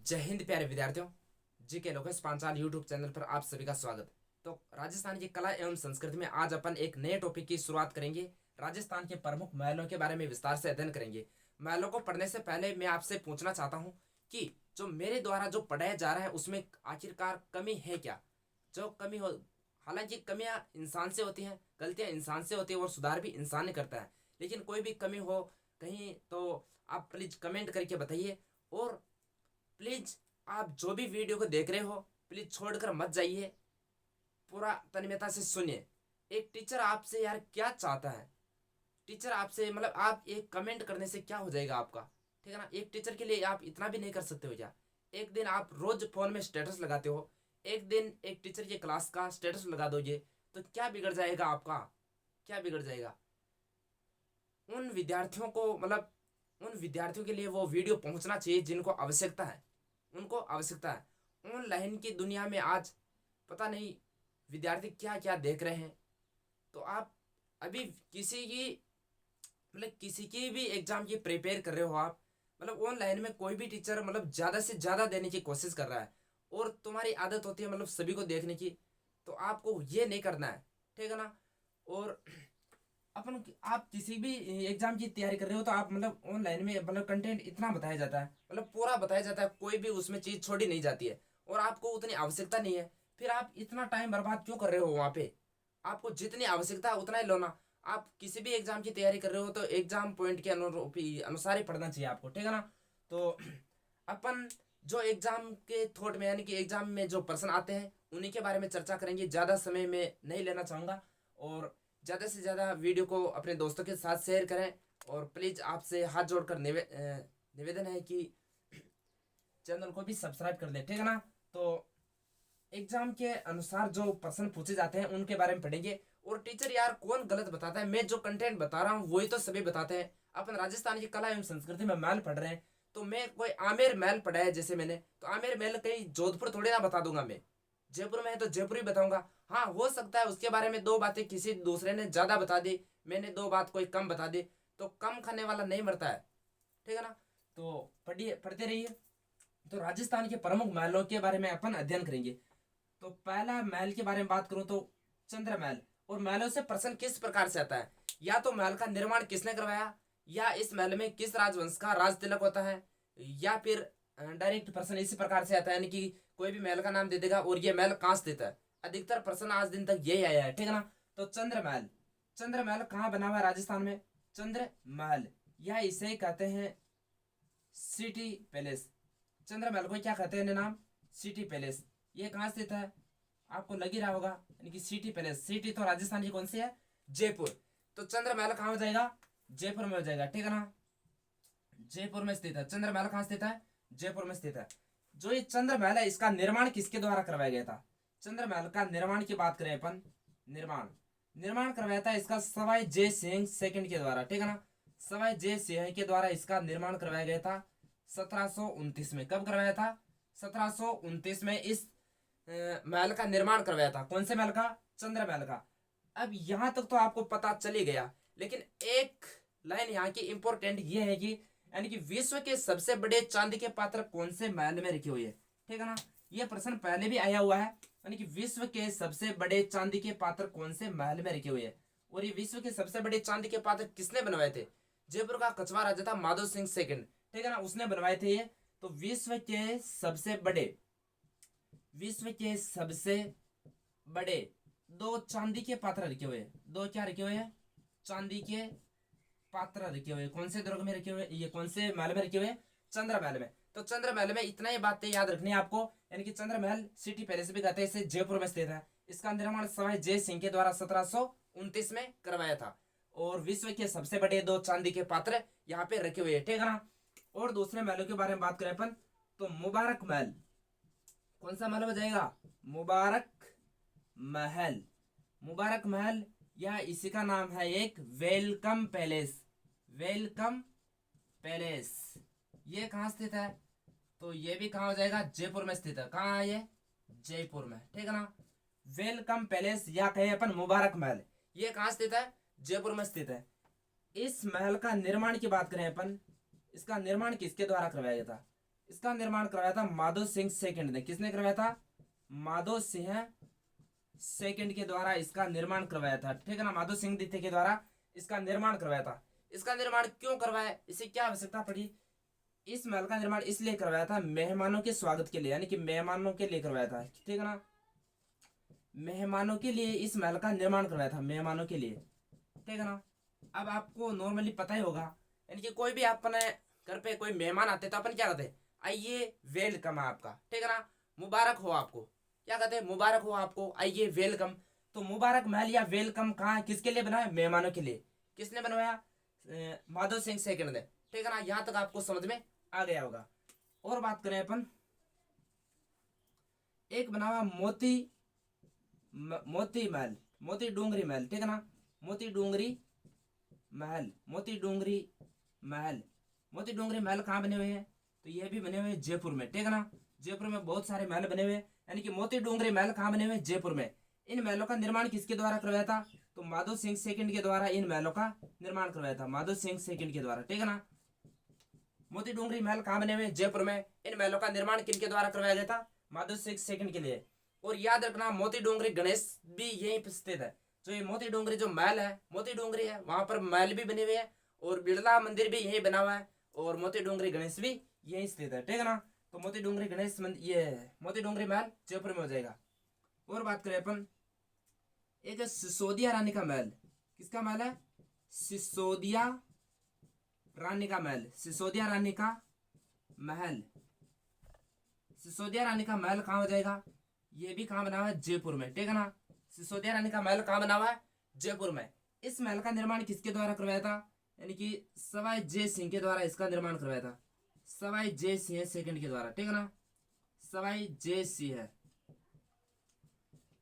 जय हिंद प्यारे विद्यार्थियों। GK Lokesh Panchal YouTube channel पर आप सभी का स्वागत। तो राजस्थान की कला एवं संस्कृति में आज अपन एक नए टॉपिक की शुरुआत करेंगे। राजस्थान के प्रमुख महलों के बारे में विस्तार से अध्ययन करेंगे। महलों को पढ़ने से पहले मैं आपसे पूछना चाहता हूँ कि जो मेरे द्वारा जो पढ़ाया जा रहा है उसमें आखिरकार कमी है क्या? जो कमी हो, हालांकि कमियां इंसान से होती हैं, गलतियां इंसान से होती हैं और सुधार भी इंसान ही करता है, लेकिन कोई भी कमी हो कहीं तो आप प्लीज कमेंट करके बताइए। और प्लीज आप जो भी वीडियो को देख रहे हो प्लीज छोड़कर मत जाइए, पूरा तन्मयता से सुनिए। एक टीचर आपसे यार क्या चाहता है? टीचर आपसे मतलब आप एक कमेंट करने से क्या हो जाएगा आपका? ठीक है ना, एक टीचर के लिए आप इतना भी नहीं कर सकते हो क्या? एक दिन आप रोज फोन में स्टेटस लगाते हो, एक दिन एक टीचर की क्लास का स्टेटस लगा दोगे तो क्या बिगड़ जाएगा आपका? क्या बिगड़ जाएगा? उन विद्यार्थियों को मतलब उन विद्यार्थियों के लिए वो वीडियो पहुंचना चाहिए जिनको आवश्यकता है, उनको आवश्यकता है। ऑनलाइन की दुनिया में आज पता नहीं विद्यार्थी क्या क्या देख रहे हैं। तो आप अभी किसी की भी एग्जाम की प्रिपेयर कर रहे हो आप, मतलब ऑनलाइन में कोई भी टीचर मतलब ज़्यादा से ज़्यादा देने की कोशिश कर रहा है और तुम्हारी आदत होती है मतलब सभी को देखने की, तो आपको ये नहीं करना है। ठीक है ना? और अपन आप किसी भी एग्जाम की तैयारी कर रहे हो तो आप मतलब ऑनलाइन में मतलब कंटेंट इतना बताया जाता है, मतलब पूरा बताया जाता है, कोई भी उसमें चीज़ छोड़ी नहीं जाती है और आपको उतनी आवश्यकता नहीं है। फिर आप इतना टाइम बर्बाद क्यों कर रहे हो वहाँ पे? आपको जितनी आवश्यकता है उतना ही लो ना। आप किसी भी एग्जाम की तैयारी कर रहे हो तो एग्जाम पॉइंट के अनुरूप ही अनुसार ही पढ़ना चाहिए आपको। ठीक है ना? तो अपन जो एग्जाम के थॉट में यानी कि एग्जाम में जो प्रश्न आते हैं उन्हीं के बारे में चर्चा करेंगे। ज़्यादा समय में नहीं लेना चाहूँगा और ज़्यादा से ज़्यादा वीडियो को अपने दोस्तों के साथ शेयर करें। और प्लीज़ आपसे हाथ जोड़कर निवेदन है कि चैनल को भी सब्सक्राइब कर ले। ठीक है ना? तो एग्जाम के अनुसार जो प्रश्न पूछे जाते हैं उनके बारे में पढ़ेंगे। और टीचर यार कौन गलत बताता है? मैं जो कंटेंट बता रहा हूँ वही तो सभी बताते हैं। अपन राजस्थान की कला एवं संस्कृति में महल पढ़ रहे हैं तो मैं कोई आमेर महल पढ़ा है जैसे मैंने, तो आमेर महल कहीं जोधपुर थोड़ी ना बता दूंगा मैं। जयपुर में है तो जयपुर ही बताऊंगा। हाँ, हो सकता है उसके बारे में दो बातें किसी दूसरे ने ज्यादा बता दी, मैंने दो बात कोई कम बता दी, तो कम खाने वाला नहीं मरता है। ठीक है ना? तो पढ़िए, पढ़ते रहिए। तो राजस्थान के प्रमुख महलों के बारे में अपन अध्ययन करेंगे। तो पहला महल के बारे में बात करूं तो चंद्र महल। और महलों से प्रश्न किस प्रकार से आता है? या तो महल का निर्माण किसने करवाया, या इस महल में किस राजवंश का राज तिलक होता है, या फिर डायरेक्ट प्रश्न इसी प्रकार से आता है यानी कि कोई भी महल का नाम दे देगा और ये महल कहां स्थित है। अधिकतर प्रश्न आज दिन तक यही आया है। ठीक है ना? तो चंद्र महल, चंद्र महल कहाँ बना हुआ है राजस्थान में? चंद्र महल या इसे कहते हैं सिटी पैलेस। चंद्र महल को क्या कहते हैं नाम? City palace. ये कहाँ स्थित है? आपको लग ही रहा होगा, यानी कि सिटी पैलेस। सिटी तो राजस्थान की कौन सी है? जयपुर। तो चंद्र महल कहाँ हो जाएगा? जयपुर में हो जाएगा। ठीक है ना? जयपुर में स्थित है। चंद्र महल कहाँ स्थित है? जयपुर में स्थित है। जो ये चंद्र महल है इसका निर्माण किसके द्वारा करवाया गया था? चंद्र महल का निर्माण की बात करें अपन, निर्माण निर्माण करवाया था इसका सवाई जय सिंह सेकंड के द्वारा। ठीक है ना? सवाई जय सिंह के द्वारा इसका निर्माण करवाया गया था 1729 में। कब करवाया था? 1729 में इस महल का निर्माण करवाया था। कौन से महल का? चंद्र महल का। अब यहां तक तो आपको पता चल ही गया, लेकिन एक लाइन यहाँ की इंपॉर्टेंट ये है कि यानी कि विश्व के सबसे बड़े चांदी के पात्र कौन से महल में रखे हुए हैं? ठीक है ना? ये प्रश्न पहले भी आया हुआ है, यानी कि विश्व के सबसे बड़े चांदी के पात्र कौन से महल में रखे हुए हैं। और ये विश्व के सबसे बड़े चांदी के पात्र किसने बनवाए थे? जयपुर का कछवा राजा था माधव सिंह सेकंड। ठीक है ना? उसने बनवाए थे ये। तो विश्व के सबसे बड़े दो चांदी के पात्र रखे हुए हैं। दो क्या रखे हुए हैं? चांदी के पात्र रखे हुए। कौन से दुर्ग में रखे हुए? ये कौन से महल में रखे हुए? चंद्र महल में। तो चंद्र महल में इतना ही बातें याद रखनी है आपको, यानी कि चंद्र महल सिटी पैलेस भी कहते हैं, इसे जयपुर में स्थित है। इसका निर्माण सवाई जय सिंह के द्वारा 1729 में करवाया था। और विश्व के सबसे बड़े दो चांदी के पात्र यहाँ पे रखे हुए हैं। ठीक है ना? और दूसरे महलों के बारे में बात करें अपन तो मुबारक महल। कौन सा महल हो जाएगा? मुबारक महल। मुबारक महल या इसी का नाम है एक वेलकम पैलेस। वेलकम पैलेस ये कहाँ स्थित है? तो ये भी कहाँ हो जाएगा? जयपुर में स्थित है। कहाँ है ये? जयपुर में। ठीक है ना? वेलकम पैलेस या कहे अपन मुबारक महल, ये कहाँ स्थित है? जयपुर में स्थित है। इस महल का निर्माण की बात करें अपन, इसका निर्माण किसके द्वारा करवाया गया था? इसका निर्माण करवाया था माधो सिंह सेकंड ने। किसने करवाया था? माधो सिंह सेकंड के द्वारा इसका निर्माण करवाया था, ठीक है ना। माधो सिंह द्वितीय के द्वारा इसका निर्माण करवाया था। इसका निर्माण क्यों करवाया, इसे क्या आवश्यकता पड़ी? इस महल का निर्माण इसलिए करवाया था मेहमानों के स्वागत के लिए, यानी कि मेहमानों के लिए करवाया था, ठीक है ना। मेहमानों के लिए इस महल का निर्माण करवाया था, मेहमानों के लिए, ठीक है ना। अब आपको नॉर्मली पता ही होगा, यानी कि कोई भी अपने घर पे कोई मेहमान आते तो अपन क्या कहते हैं? आइए वेलकम है आपका, ठीक है ना। मुबारक हो आपको, क्या कहते हैं? मुबारक हो आपको, आइए वेलकम। तो मुबारक महल या वेलकम कहाँ किसके लिए बनाया? मेहमानों के लिए। किसने बनवाया? माधो सिंह सेकंड ने, ठीक है ना। यहां तक आपको समझ में आ गया होगा। और बात करें अपन, एक बना हुआ मोती महल, मोती डूंगरी महल, ठीक है ना। मोती डूंगरी महल, मोती डूंगरी महल, मोती डूंगरी महल कहाँ बने हुए हैं? तो ये भी बने हुए हैं जयपुर में, ठीक है ना। जयपुर में बहुत सारे महल बने हुए हैं, यानी कि मोती डूंगरी महल कहाँ बने हुए हैं? जयपुर में। इन महलों का निर्माण किसके द्वारा करवाया था? तो माधो सिंह सेकंड के द्वारा इन महलों का निर्माण करवाया था, माधो सिंह सेकंड के द्वारा, ठीक है ना। मोती डूंगरी महल कहाँ बने हुए? जयपुर में। इन महलों का निर्माण किनके द्वारा करवाया गया था? माधो सिंह सेकंड के लिए। और याद रखना मोती डूंगरी गणेश भी यहीं पर स्थित है। जो ये मोती डूंगरी जो महल है, मोती डूंगरी है, वहां पर महल भी बने हुए हैं, और बिरला मंदिर भी यहीं बना हुआ है, और मोती डूंगरी गणेश भी यहीं स्थित है, ठीक है ना। तो मोती डूंगरी गणेश ये मोती डूंगरी महल जयपुर में हो जाएगा। और बात करें अपन, एक सिसोदिया रानी का महल। किसका महल है? सिसोदिया रानी का महल, सिसोदिया रानी का महल। सिसोदिया रानी का महल कहाँ हो जाएगा? ये भी कहाँ बना हुआ है? जयपुर में, ठीक है ना। सिसोदिया रानी का महल कहाँ बना हुआ है? जयपुर में। इस महल का निर्माण किसके द्वारा करवाया था? यानी कि सवाई जय सिंह के द्वारा इसका निर्माण करवाया था, सवाई जय सिंह सेकंड के द्वारा, ठीक है ना। सवाई जय सिंह,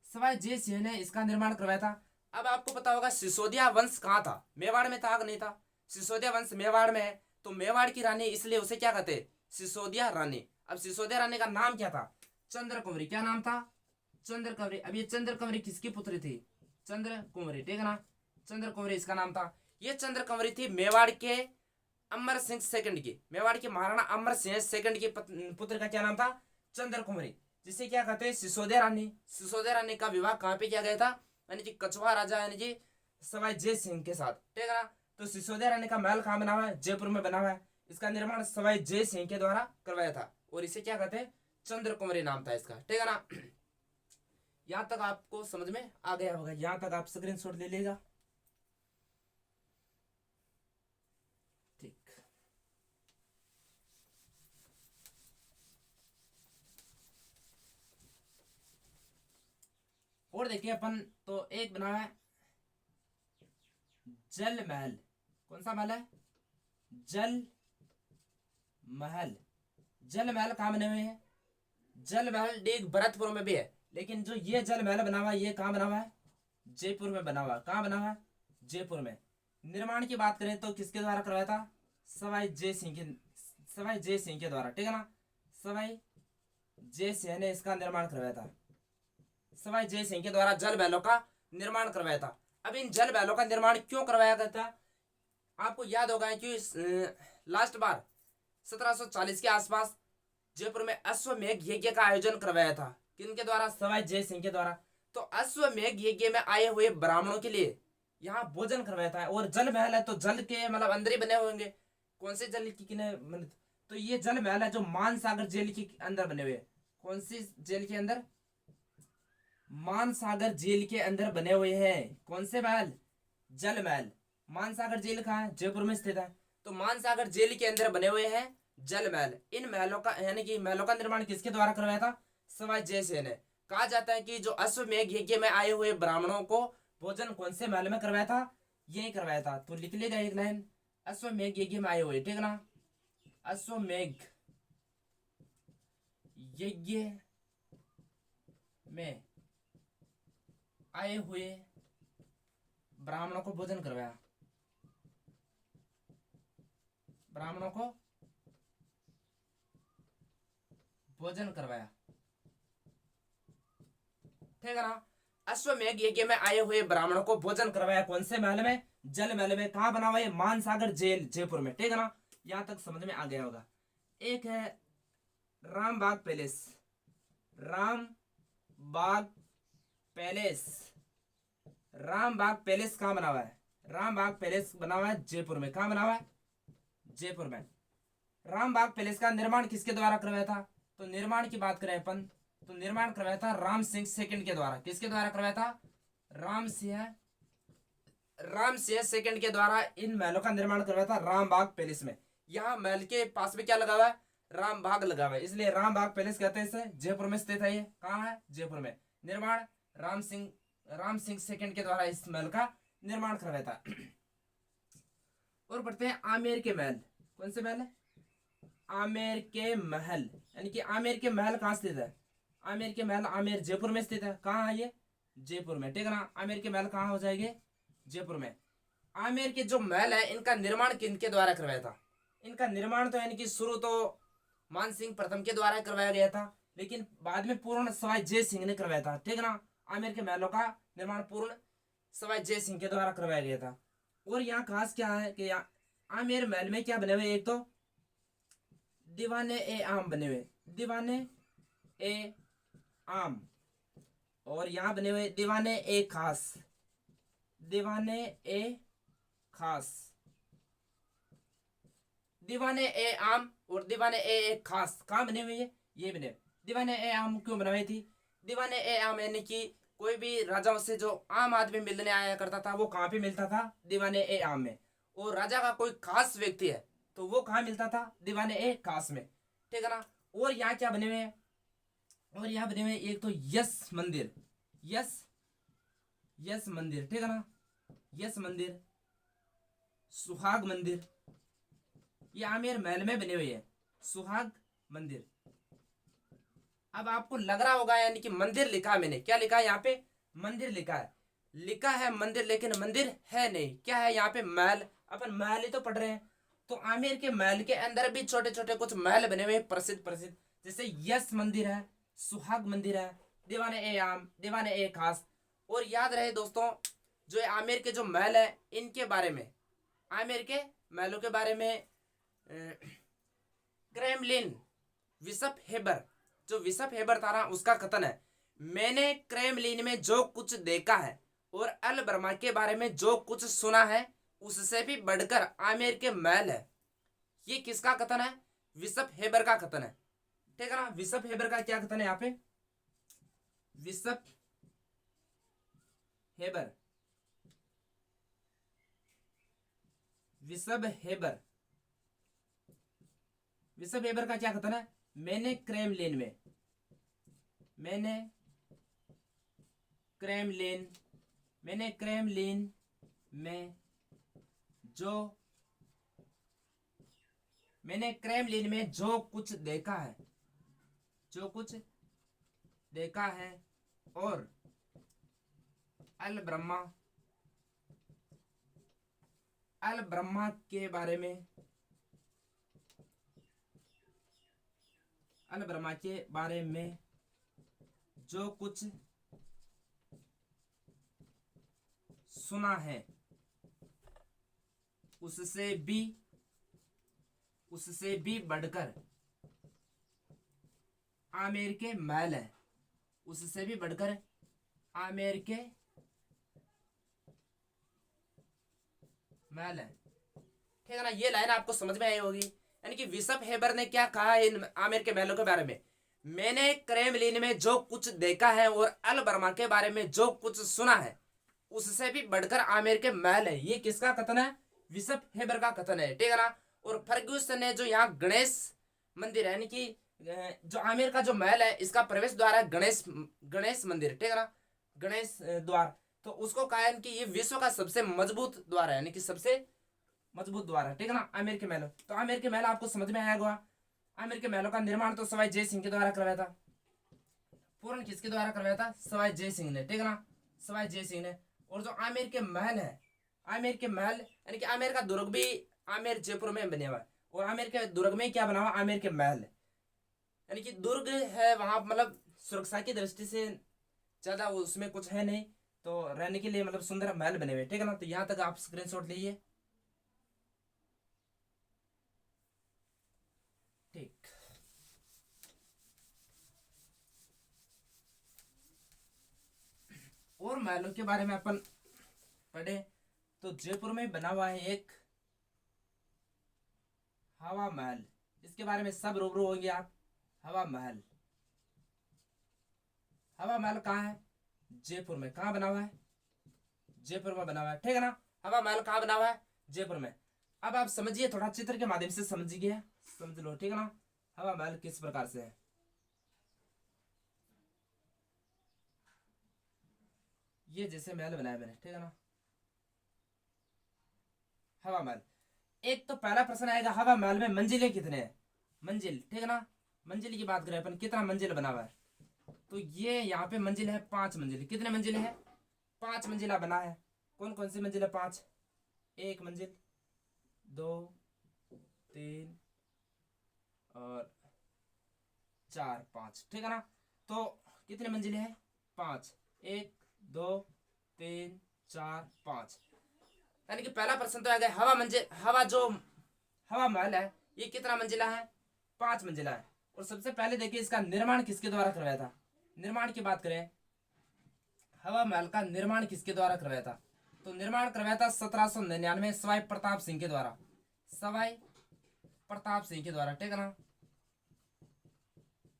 सवाई जय सिंह ने इसका निर्माण करवाया था। अब आपको पता होगा सिसोदिया वंश कहाँ था? मेवाड़ में था कि नहीं था? सिसोदिया वंश मेवाड़ में है, तो मेवाड़ की रानी, इसलिए उसे क्या कहते? सिसोदिया रानी। अब सिसोदिया रानी का नाम क्या था? चंद्र कुंवरी। क्या नाम था? चंद्र कुंवरी। अब ये चंद्र कुंवरी किसकी पुत्री थी? चंद्र कुंवरी, ठीक है ना। चंद्र कुंवरी इसका नाम था। ये चंद्र कुंवरी थी मेवाड़ के अमर सिंह सेकंड की, मेवाड़ के महाराणा अमर सिंह सेकंड की पुत्र का क्या नाम था? चंद्र कुंवरी, जिसे क्या कहते हैं? सिसोदिया रानी। सिसोदिया रानी का विवाह कहाँ पे किया गया था? यानी कि कछुआ राजा यानी कि सवाई जय सिंह के साथ, ठीक है ना। तो सिसोदिया रानी का महल कहाँ बना हुआ है? जयपुर में बना हुआ है। इसका निर्माण सवाई जय सिंह के द्वारा करवाया था, और इसे क्या कहते हैं? चंद्र कुंवरी नाम था इसका, ठीक है ना। यहां तक आपको समझ में आ गया होगा, यहां तक आप स्क्रीनशॉट ले लीजिएगा, ठीक। और देखिए अपन, तो एक बना है जल महल। कौन सा महल है? जल महल। जल महल कहाँ बने हुए हैं? जल महल डीग भरतपुर में भी है, लेकिन जो ये जल महल बना हुआ है ये कहाँ बना हुआ है? जयपुर में बना हुआ है। कहाँ बना हुआ है? जयपुर में। निर्माण की बात करें तो किसके द्वारा करवाया था? सवाई जय सिंह के, सवाई जय सिंह के द्वारा, ठीक है ना। सवाई जय सिंह ने इसका निर्माण करवाया था, सवाई जय सिंह के द्वारा जल महलों का निर्माण करवाया था। अब इन जल महलों का निर्माण क्यों करवाया गया था? आपको याद होगा कि लास्ट बार 1740 के आसपास जयपुर में अश्वमेघ यज्ञ का आयोजन करवाया था। किनके द्वारा? सवाई जय सिंह के द्वारा। तो अश्वमेघ यज्ञ में आए हुए ब्राह्मणों के लिए यहाँ भोजन करवाया था। और जल महल है तो जल के मतलब अंदर ही बने होंगे। कौन से जल की किने? तो ये जल महल है जो मानसागर जेल के अंदर बने हुए। कौन सी जेल के अंदर? मानसागर जेल के अंदर बने हुए हैं। कौन से महल? जल महल। मानसागर जेल कहाँ है? जयपुर में स्थित है। तो मानसागर जेल के अंदर बने हुए हैं जल महल। इन महलों का यानी कि महलों का निर्माण किसके द्वारा करवाया था? सवाई जय सिंह ने। कहा जाता है कि जो अश्वमेघ यज्ञ में आए हुए ब्राह्मणों को भोजन कौन से महल में करवाया था? यही करवाया था। तो लिख लेगा एक लाइन, अश्वमेघ यज्ञ में आए हुए, ठीक है ना। अश्वमेघ यज्ञ में आए हुए ब्राह्मणों को भोजन करवाया, ब्राह्मणों को भोजन करवाया, ठीक है ना। अश्वमेघ यज्ञ में आए हुए ब्राह्मणों को भोजन करवाया। कौन से महल में? जल महल में। कहाँ बना हुआ है? मानसागर जेल, जयपुर में, ठीक है ना। यहां तक समझ में आ गया होगा। एक है Rambagh palace, Ram Bagh palace, Rambagh palace कहाँ बना हुआ है? रामबाग पैलेस बना हुआ है जयपुर में। कहाँ बना हुआ है? जयपुर में। रामबाग पैलेस का निर्माण किसके द्वारा करवाया था? तो निर्माण की बात करें अपन तो निर्माण करवाया था राम सिंह सेकंड के द्वारा। किसके द्वारा करवाया था? राम सिंह सेकंड के द्वारा इन महलों का निर्माण करवाया था रामबाग पैलेस में। यहाँ महल के पास में क्या लगा हुआ है? रामबाग लगा हुआ है, इसलिए रामबाग पैलेस कहते हैं इसे। जयपुर में स्थित है। ये कहाँ है? जयपुर में। निर्माण राम सिंह सेकंड के द्वारा इस महल का निर्माण करवाया था। और बढ़ते हैं आमेर के महल। कौन से महल है? आमेर के महल। यानी कि आमेर के महल कहाँ स्थित है? आमेर के महल आमेर जयपुर में स्थित है। कहाँ है ये? जयपुर में। ठीक है ना। आमेर के महल कहाँ हो जाएंगे? जयपुर में। आमेर के जो महल है इनका निर्माण किनके द्वारा करवाया था? इनका निर्माण तो यानी कि शुरू तो मान सिंह प्रथम के द्वारा करवाया गया था, लेकिन बाद में पूर्ण सवाई जय सिंह ने करवाया था। ठीक है ना। आमेर के महलों का निर्माण पूर्ण सवाई जय सिंह के द्वारा करवाया गया था। और यहाँ खास क्या है कि यहाँ आमेर महल में क्या बने हुए? एक तो दीवाने ए आम बने हुए, दीवाने ए आम। और यहाँ बने हुए दीवाने ए खास, दीवाने ए खास, दीवाने ए आम और दीवाने ए खास कहाँ बने हुए? ये बने। दीवाने ए आम क्यों बनवाई थी? दीवाने ए आम यानी कि कोई भी राजाओं से जो आम आदमी मिलने आया करता था वो कहाँ पे मिलता था? दीवाने ए आम में। और राजा का कोई खास व्यक्ति है तो वो कहाँ मिलता था? दीवाने ए खास में। ठीक है ना। और यहाँ क्या बने हुए हैं? और यहाँ बने हुए एक तो यश मंदिर, यश मंदिर। ठीक है ना। यश मंदिर, सुहाग मंदिर, ये आमेर महल में बने हुए हैं। सुहाग मंदिर। अब आपको लग रहा होगा यानी कि मंदिर लिखा है मैंने, क्या लिखा है यहाँ पे? मंदिर लिखा है मंदिर, लेकिन मंदिर है नहीं। क्या है यहाँ पे? महल। अपन महल ही तो पढ़ रहे हैं। तो आमेर के महल के अंदर भी छोटे छोटे कुछ महल बने हुए प्रसिद्ध, जैसे यश मंदिर है, सुहाग मंदिर है, दीवाने ए आम, दीवाने ए खास। और याद रहे दोस्तों, जो आमेर के जो महल है इनके बारे में, आमेर के महलों के बारे में क्रेमलिन विशप हेबर, जो विशप हेबर था ना, उसका कथन है, मैंने क्रेमलिन में जो कुछ देखा है और अल बर्मा के बारे में जो कुछ सुना है उससे भी बढ़कर आमेर के महल है। ये किसका कथन है? विशप हेबर का कथन है। ठीक है ना। विशप हेबर का क्या कथन है यहाँ पे? Bishop Heber, bishop Heber, bishop Heber का क्या कथन है? मैंने क्रेमलिन में, मैंने क्रेमलिन में जो कुछ देखा है, जो कुछ देखा है और अल ब्रह्मा के बारे में, अल ब्रह्मा के बारे में जो कुछ सुना है उससे भी बढ़कर आमेर के महल है, उससे भी बढ़कर आमेर के महल है। ठीक है ना। ये लाइन आपको समझ में आई होगी। यानी कि विशप हेबर ने क्या कहा है इन आमेर के महलों के बारे में? मैंने क्रेमलिन में जो कुछ देखा है और अल बर्मा के बारे में जो कुछ सुना है उससे भी बढ़कर आमेर के महल है। ये किसका कथन है? विशप हेबर का कथन है। ठीक है ना। और फर्ग्यूसन ने जो यहाँ गणेश मंदिर है, यानी कि जो आमेर का जो महल है इसका प्रवेश द्वार है गणेश मंदिर। ठीक है ना। गणेश द्वार, तो उसको कहा है कि ये विश्व का सबसे मजबूत द्वार है, यानी कि सबसे मजबूत द्वार है। ठीक है ना। आमेर के महल, तो आमेर के महल आपको समझ में आया होगा। आमेर के महलों का निर्माण तो सवाई जय सिंह के द्वारा करवाया था। पूर्ण किसके द्वारा करवाया था? सवाई जय सिंह ने। ठीक है ना। सवाई जय सिंह ने। और जो आमेर के महल है, आमेर के महल यानी कि आमेर का दुर्ग भी आमेर जयपुर में बने हुआ है। और आमेर के दुर्ग में क्या बना हुआ? आमेर के महल, यानी कि दुर्ग है वहां, मतलब सुरक्षा की दृष्टि से ज्यादा उसमें कुछ है नहीं, तो रहने के लिए मतलब सुंदर महल बने हुए। ठीक है ना। तो यहाँ तक आप स्क्रीनशॉट लीजिए। ठीक। महलों के बारे में अपन पढ़े तो जयपुर में बना हुआ है एक हवा महल। इसके बारे में सब रूबरू होंगे आप। हवा महल, हवा महल कहाँ है? जयपुर में। कहाँ बना हुआ है? जयपुर में बना हुआ है, ठीक है ना। हवा महल कहाँ बना हुआ है? जयपुर में। अब आप समझिए, थोड़ा चित्र के माध्यम से समझिए, समझ लो, ठीक है ना। हवा महल किस प्रकार से है, ये जैसे महल बनाया मैंने, ठीक है ना। हवा महल, एक तो पहला प्रश्न आएगा, हवा महल में मंजिलें कितने हैं? मंजिल, ठीक है ना। मंजिल की बात करें अपन, कितना मंजिल बना हुआ है, तो ये यहाँ पे मंजिल है 5 मंजिल। कितने मंजिल है? 5 मंजिला बना है। कौन कौन सी मंजिल है? 5। 1 मंजिल, 2, 3 और 4, 5, ठीक है ना। तो कितने मंजिल है? 5। 1, 2, 3, 4, 5। यानी कि पहला प्रश्न तो आ गया, हवा मंजिल, हवा महल है ये कितना मंजिला है? 5 मंजिला है। और सबसे पहले देखिए इसका निर्माण किसके द्वारा करवाया था। निर्माण की बात करें, हवा महल का निर्माण किसके द्वारा करवाया था? तो निर्माण करवाया था 1799 सवाई प्रताप सिंह के द्वारा। सवाई प्रताप सिंह के द्वारा, ठीक है ना।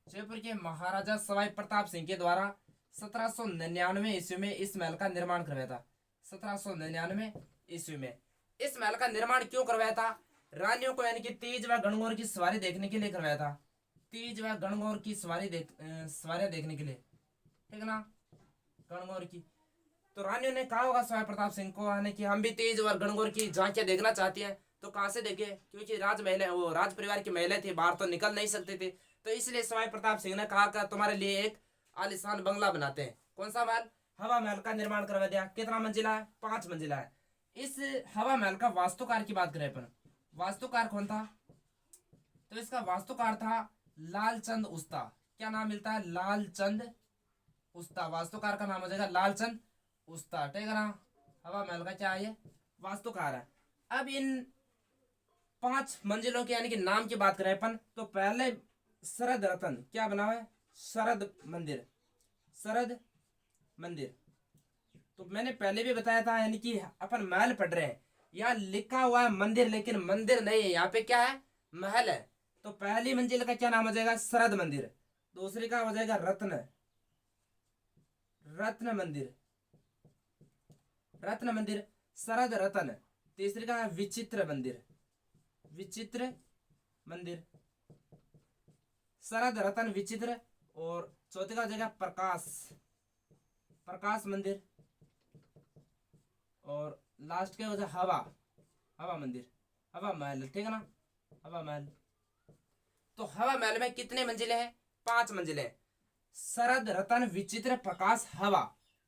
जयपुर के महाराजा सवाई प्रताप सिंह के द्वारा 1799 ईस्वी में इस महल का निर्माण करवाया था। 1799 ईस्वी में इस महल का निर्माण क्यों करवाया था? रानियों को यानी कि तीज व गणगौर की सवारी देखने के लिए करवाया था। तीज व गणगौर की सवारियां देखने के लिए, ठीक है ना, गणगौर की। तो रानियों ने कहा होगा सवाई प्रताप सिंह को, यानी कि हम भी तीज और गणगौर की झांकियां देखना चाहती हैं। तो कहाँ से देखे? क्योंकि राज परिवार की महिलाएं थी, बाहर तो निकल नहीं सकते थे। तो इसलिए सवाई प्रताप सिंह ने कहा कि तुम्हारे लिए एक आलिशान बंगला बनाते हैं। कौन सा महल? हवा महल का निर्माण करवा दिया। कितना मंजिला है? 5 मंजिला है। इस हवा महल का वास्तुकार की बात करें अपन, वास्तुकार कौन था? तो इसका वास्तुकार था लालचंद उस्ता। क्या नाम मिलता है? लालचंद उस्ता। वास्तुकार का नाम हो जाएगा लालचंद उस्ता, ठीक है ना। हवा महल का क्या है? ये वास्तुकार है। अब इन 5 मंजिलों के यानी कि नाम की बात करें अपन, तो पहले शरद रतन क्या बना हुआ है? शरद मंदिर, शरद मंदिर। तो मैंने पहले भी बताया था, यानी कि अपन महल पढ़ रहे हैं, यहाँ लिखा हुआ है मंदिर, लेकिन मंदिर नहीं है, यहाँ पे क्या है? महल है। तो पहली मंजिल का क्या नाम हो जाएगा? शरद मंदिर। दूसरी का हो जाएगा रत्न, रत्न मंदिर, रत्न मंदिर, शरद रतन। तीसरी का विचित्र मंदिर, विचित्र मंदिर, शरद रतन विचित्र। और चौथी का हो जाएगा प्रकाश, प्रकाश मंदिर। और लास्ट के हो जाए हवा, हवा मंदिर, हवा महल, ठीक है ना, हवा महल। तो हवा महल में कितने मंजिले हैं? 5 मंजिले। शरद रतन विचित्र प्रकाश हवा।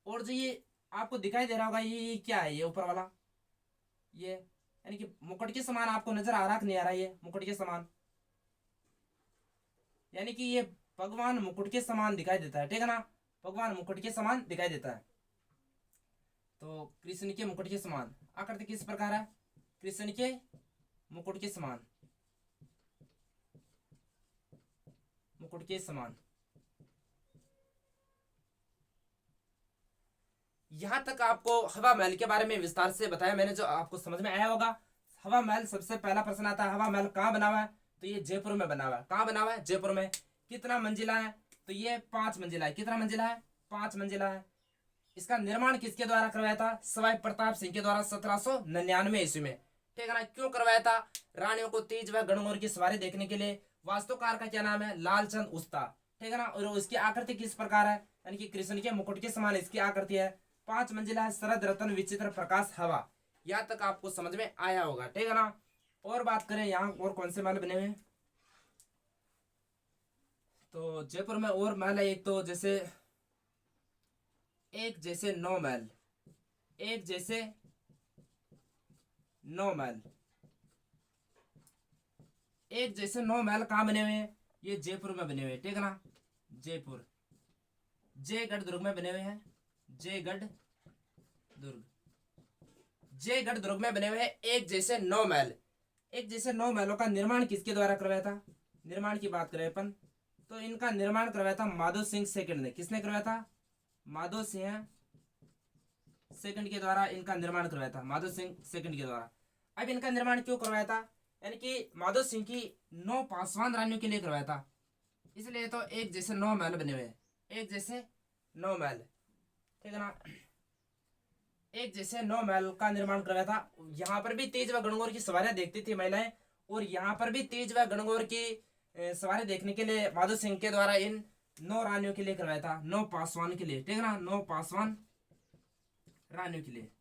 और जो ये आपको दिखाई दे रहा होगा, ये क्या है? ये ऊपर वाला, ये यानी कि मुकुट के समान आपको नजर आ रहा कि नहीं आ रहा? ये मुकुट के समान, यानी कि ये भगवान मुकुट के समान दिखाई देता है, ठीक है ना। भगवान मुकुट के समान दिखाई देता है। तो कृष्ण के मुकुट के समान आकृति किस प्रकार है? कृष्ण के मुकुट के समान, मुकुट के समान। यहां तक आपको हवा महल के बारे में विस्तार से बताया मैंने, जो आपको समझ में आया होगा। हवा महल, सबसे पहला प्रश्न आता है, हवा महल कहाँ बना हुआ है? तो ये जयपुर में बना हुआ है। कहाँ बना हुआ है? जयपुर में। कितना मंजिला है? तो ये 5 मंजिला है। कितना मंजिला है? 5 मंजिला है। इसका निर्माण किसके द्वारा करवाया था? सवाई प्रताप सिंह के द्वारा 1799 ईस्वी में, ठीक है ना। क्यों करवाया था? रानियों को तीज व गणगौर की सवारी देखने के लिए। वास्तुकार का क्या नाम है? लालचंद उस्ता, ठीक है ना। और उसकी आकृति किस प्रकार है? यानी कि कृष्ण के मुकुट के समान इसकी आकृति है। 5 मंजिला है, शरद रतन विचित्र प्रकाश हवा। यहाँ तक आपको समझ में आया होगा, ठीक है ना। और बात करें यहाँ और कौन से महल बने हुए हैं, तो जयपुर में और महल है। एक तो जैसे एक जैसे 9 महल, एक जैसे 9 महल, एक जैसे 9 महल कहाँ बने हुए हैं? ये जयपुर में बने हुए हैं, ठीक है ना। जयपुर, जयगढ़ दुर्ग में बने हुए हैं। जयगढ़ दुर्ग, जयगढ़ दुर्ग में बने हुए हैं एक जैसे 9 महल। एक जैसे 9 महलों का निर्माण किसके द्वारा करवाया था? निर्माण की बात करें अपन, तो इनका निर्माण करवाया था माधो सिंह सेकंड ने। किसने करवाया था? माधो सिंह सेकंड के द्वारा इनका निर्माण करवाया था, माधो सिंह सेकंड के द्वारा। अब इनका निर्माण क्यों करवाया था, यानी कि माधो सिंह की 9 पासवान रानियों के लिए करवाया था, इसलिए तो एक जैसे 9 महल बने हुए हैं, एक जैसे 9 महल, ठीक है ना। एक जैसे 9 महल का निर्माण करवाया था। यहाँ पर भी तेज व गणगौर की सवारियां देखती थी महिलाएं, और यहाँ पर भी तेज व गणगौर की सवारी देखने के लिए माधो सिंह के द्वारा इन 9 रानियों के लिए करवाया था, 9 पासवान के लिए, ठीक है ना, 9 पासवान रानियों के लिए,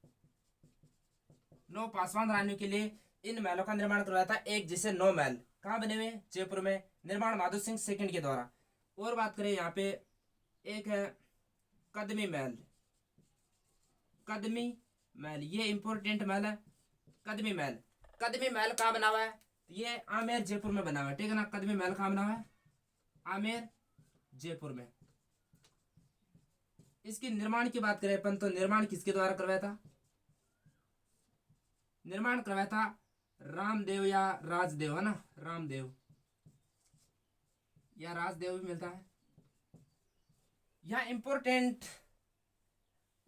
9 पासवान रानियों के लिए इन महलों का निर्माण करवाया था। एक जैसे 9 महल कहाँ बने हुए, जयपुर में, निर्माण माधो सिंह सेकंड के द्वारा। और बात करें यहाँ पे, एक है कदमी महल, कदमी महल, ये इंपॉर्टेंट महल है, कदमी महल। कदमी महल कहाँ बना हुआ है, ये आमेर जयपुर में बना हुआ है, ठीक है ना। कदमी महल कहाँ बना हुआ है, आमेर जयपुर में। इसकी निर्माण की बात करें अपन, तो निर्माण किसके द्वारा करवाया था, निर्माण करवाया था रामदेव या राजदेव, है ना, रामदेव या राजदेव भी मिलता है। यहाँ इंपॉर्टेंट